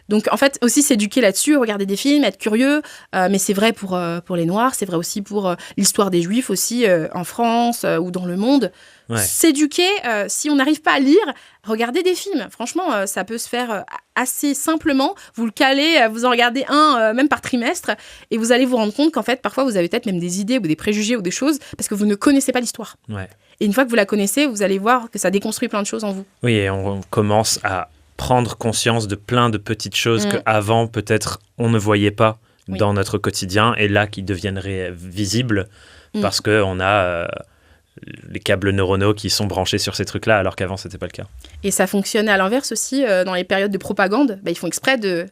Donc, en fait, aussi s'éduquer là-dessus, regarder des films, être curieux. Mais c'est vrai pour les Noirs, c'est vrai aussi pour l'histoire des Juifs aussi en France ou dans le monde. Ouais. S'éduquer, si on n'arrive pas à lire, regardez des films. Franchement, ça peut se faire assez simplement. Vous le calez, vous en regardez un, même par trimestre, et vous allez vous rendre compte qu'en fait, parfois, vous avez peut-être même des idées ou des préjugés ou des choses parce que vous ne connaissez pas l'histoire. Ouais. Et une fois que vous la connaissez, vous allez voir que ça déconstruit plein de choses en vous. Oui, et on commence à prendre conscience de plein de petites choses qu'avant, peut-être, on ne voyait pas dans notre quotidien, et là, qui deviennent visibles parce qu'on a les câbles neuronaux qui sont branchés sur ces trucs-là, alors qu'avant, c'était pas le cas. Et ça fonctionne à l'inverse aussi, dans les périodes de propagande. Ils font exprès de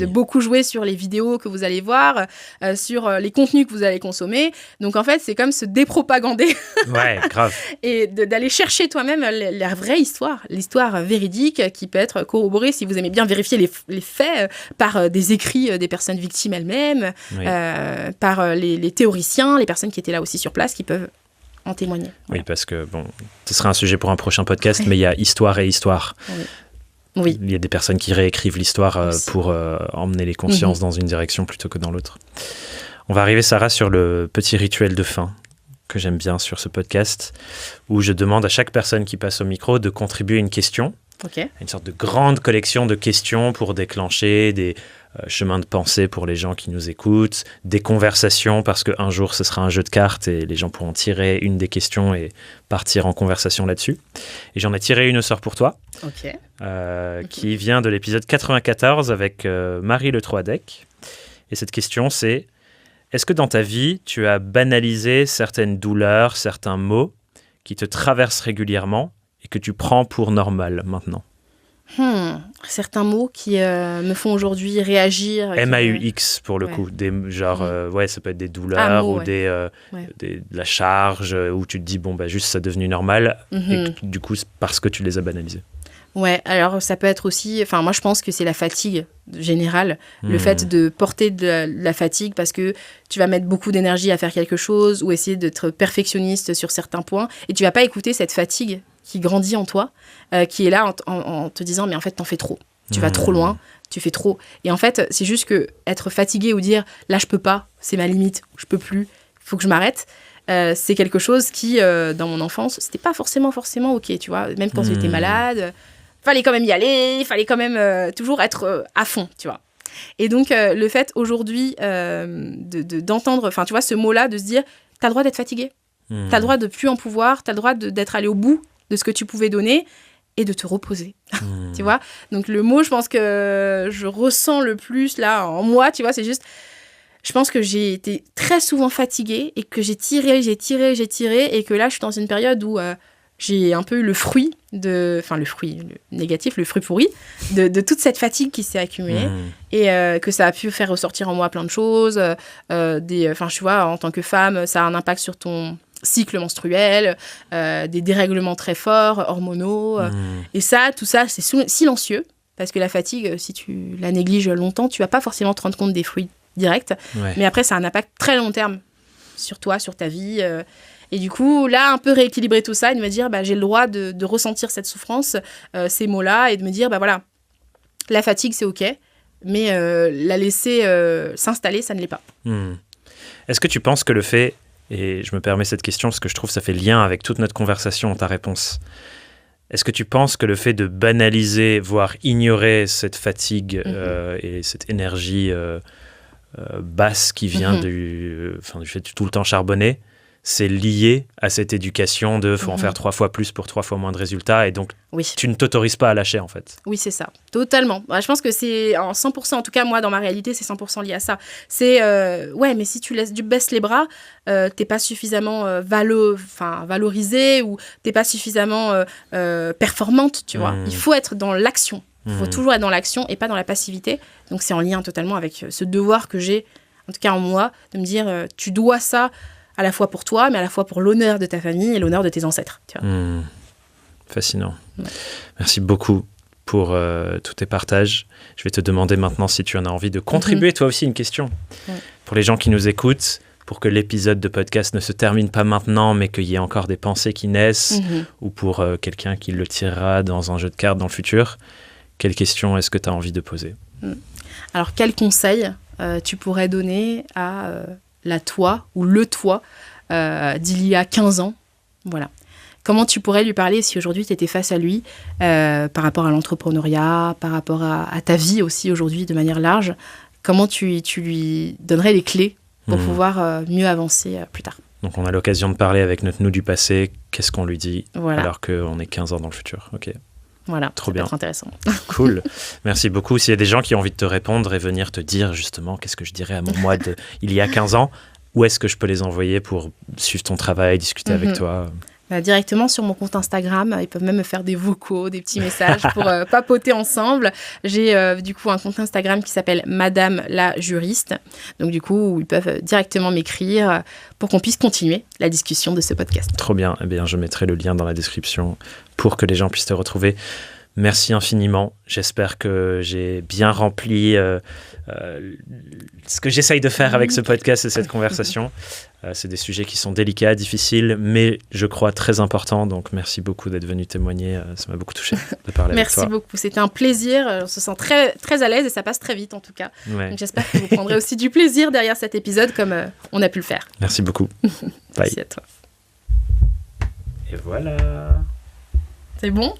beaucoup jouer sur les vidéos que vous allez voir, sur les contenus que vous allez consommer. Donc, en fait, c'est comme se dépropagander. Ouais, grave. Et d'aller chercher toi-même la vraie histoire, l'histoire véridique qui peut être corroborée, si vous aimez bien vérifier les faits, par des écrits des personnes victimes elles-mêmes, par les théoriciens, les personnes qui étaient là aussi sur place, qui peuvent en témoigner. Oui, parce que, ce sera un sujet pour un prochain podcast, mais il y a histoire et histoire. Oui. Il y a des personnes qui réécrivent l'histoire pour emmener les consciences dans une direction plutôt que dans l'autre. On va arriver, Sarah, sur le petit rituel de fin que j'aime bien sur ce podcast, où je demande à chaque personne qui passe au micro de contribuer une question. Une sorte de grande collection de questions pour déclencher des chemins de pensée pour les gens qui nous écoutent, des conversations, parce qu'un jour ce sera un jeu de cartes et les gens pourront tirer une des questions et partir en conversation là-dessus. Et j'en ai tiré une au sort pour toi, qui vient de l'épisode 94 avec Marie Le Troidec. Et cette question, c'est: est-ce que dans ta vie, tu as banalisé certaines douleurs, certains maux qui te traversent régulièrement et que tu prends pour normal maintenant? Certains mots qui me font aujourd'hui réagir. MAUX pour le coup. Ça peut être des douleurs ou de la charge où tu te dis, juste ça est devenu normal. Et que, du coup, c'est parce que tu les as banalisés. Ouais, alors ça peut être aussi... moi je pense que c'est la fatigue générale. Le fait de porter de la fatigue parce que tu vas mettre beaucoup d'énergie à faire quelque chose ou essayer d'être perfectionniste sur certains points et tu vas pas écouter cette fatigue qui grandit en toi, qui est là en te disant mais en fait t'en fais trop, tu vas trop loin, tu fais trop. Et en fait c'est juste que être fatigué ou dire là je peux pas, c'est ma limite, je peux plus, il faut que je m'arrête, c'est quelque chose qui dans mon enfance c'était pas forcément ok, tu vois, même quand j'étais malade, fallait quand même y aller, il fallait quand même toujours être à fond, tu vois. Et donc le fait aujourd'hui d'entendre, tu vois, ce mot-là, de se dire t'as le droit d'être fatigué, t'as le droit de plus en pouvoir, t'as le droit d'être allé au bout de ce que tu pouvais donner et de te reposer, tu vois. Donc le mot, je pense que je ressens le plus là en moi, tu vois, c'est juste, je pense que j'ai été très souvent fatiguée et que j'ai tiré et que là je suis dans une période où j'ai un peu eu le fruit négatif, le fruit pourri de toute cette fatigue qui s'est accumulée et que ça a pu faire ressortir en moi plein de choses, tu vois, en tant que femme, ça a un impact sur ton cycle menstruel, des dérèglements très forts, hormonaux. Et tout ça, c'est silencieux. Parce que la fatigue, si tu la négliges longtemps, tu vas pas forcément te rendre compte des fruits directs. Mais après, ça a un impact très long terme sur toi, sur ta vie. Et du coup, là, un peu rééquilibrer tout ça et de me dire, j'ai le droit de ressentir cette souffrance, ces mots-là, et de me dire, voilà, la fatigue, c'est OK, mais la laisser s'installer, ça ne l'est pas. Est-ce que tu penses que le fait... Et je me permets cette question parce que je trouve que ça fait lien avec toute notre conversation, ta réponse. Est-ce que tu penses que le fait de banaliser, voire ignorer cette fatigue et cette énergie basse qui vient du fait de tout le temps charbonner, c'est lié à cette éducation de faut en faire 3 fois plus pour 3 fois moins de résultats, et donc tu ne t'autorises pas à lâcher en fait. Oui, c'est ça, totalement. Je pense que c'est en 100%, en tout cas moi dans ma réalité, c'est 100% lié à ça. C'est, mais si tu baisses les bras, t'es pas suffisamment valorisée ou t'es pas suffisamment performante, tu vois. Il faut être dans l'action, il faut toujours être dans l'action et pas dans la passivité. Donc c'est en lien totalement avec ce devoir que j'ai, en tout cas en moi, de me dire tu dois ça à la fois pour toi, mais à la fois pour l'honneur de ta famille et l'honneur de tes ancêtres. Tu vois. Fascinant. Ouais. Merci beaucoup pour tous tes partages. Je vais te demander maintenant si tu en as envie de contribuer, toi aussi, une question. Pour les gens qui nous écoutent, pour que l'épisode de podcast ne se termine pas maintenant, mais qu'il y ait encore des pensées qui naissent, ou pour quelqu'un qui le tirera dans un jeu de cartes dans le futur, quelle question est-ce que tu as envie de poser ? Alors, quel conseil tu pourrais donner à la toi ou le toi d'il y a 15 ans ? Voilà. Comment tu pourrais lui parler si aujourd'hui tu étais face à lui par rapport à l'entrepreneuriat, par rapport à ta vie aussi aujourd'hui de manière large ? Comment tu lui donnerais les clés pour pouvoir mieux avancer plus tard ? Donc on a l'occasion de parler avec notre nous du passé. Qu'est-ce qu'on lui dit alors qu'on est 15 ans dans le futur ? Ok. Voilà, trop bien. Ça peut être intéressant. Cool. Merci beaucoup. S'il y a des gens qui ont envie de te répondre et venir te dire justement qu'est-ce que je dirais à mon moi il y a 15 ans, où est-ce que je peux les envoyer pour suivre ton travail, discuter avec toi ? Directement sur mon compte Instagram. Ils peuvent même me faire des vocaux, des petits messages pour papoter ensemble. J'ai du coup un compte Instagram qui s'appelle Madame la Juriste. Donc du coup, ils peuvent directement m'écrire pour qu'on puisse continuer la discussion de ce podcast. Trop bien. Eh bien, je mettrai le lien dans la description pour que les gens puissent te retrouver. Merci infiniment. J'espère que j'ai bien rempli ce que j'essaye de faire avec ce podcast et cette conversation. C'est des sujets qui sont délicats, difficiles, mais je crois très importants. Donc, merci beaucoup d'être venu témoigner. Ça m'a beaucoup touché de parler avec toi. Merci beaucoup. C'était un plaisir. On se sent très, très à l'aise et ça passe très vite en tout cas. Ouais. Donc, j'espère que vous prendrez aussi du plaisir derrière cet épisode comme on a pu le faire. Merci beaucoup. Bye. Merci à toi. Et voilà. C'est bon ?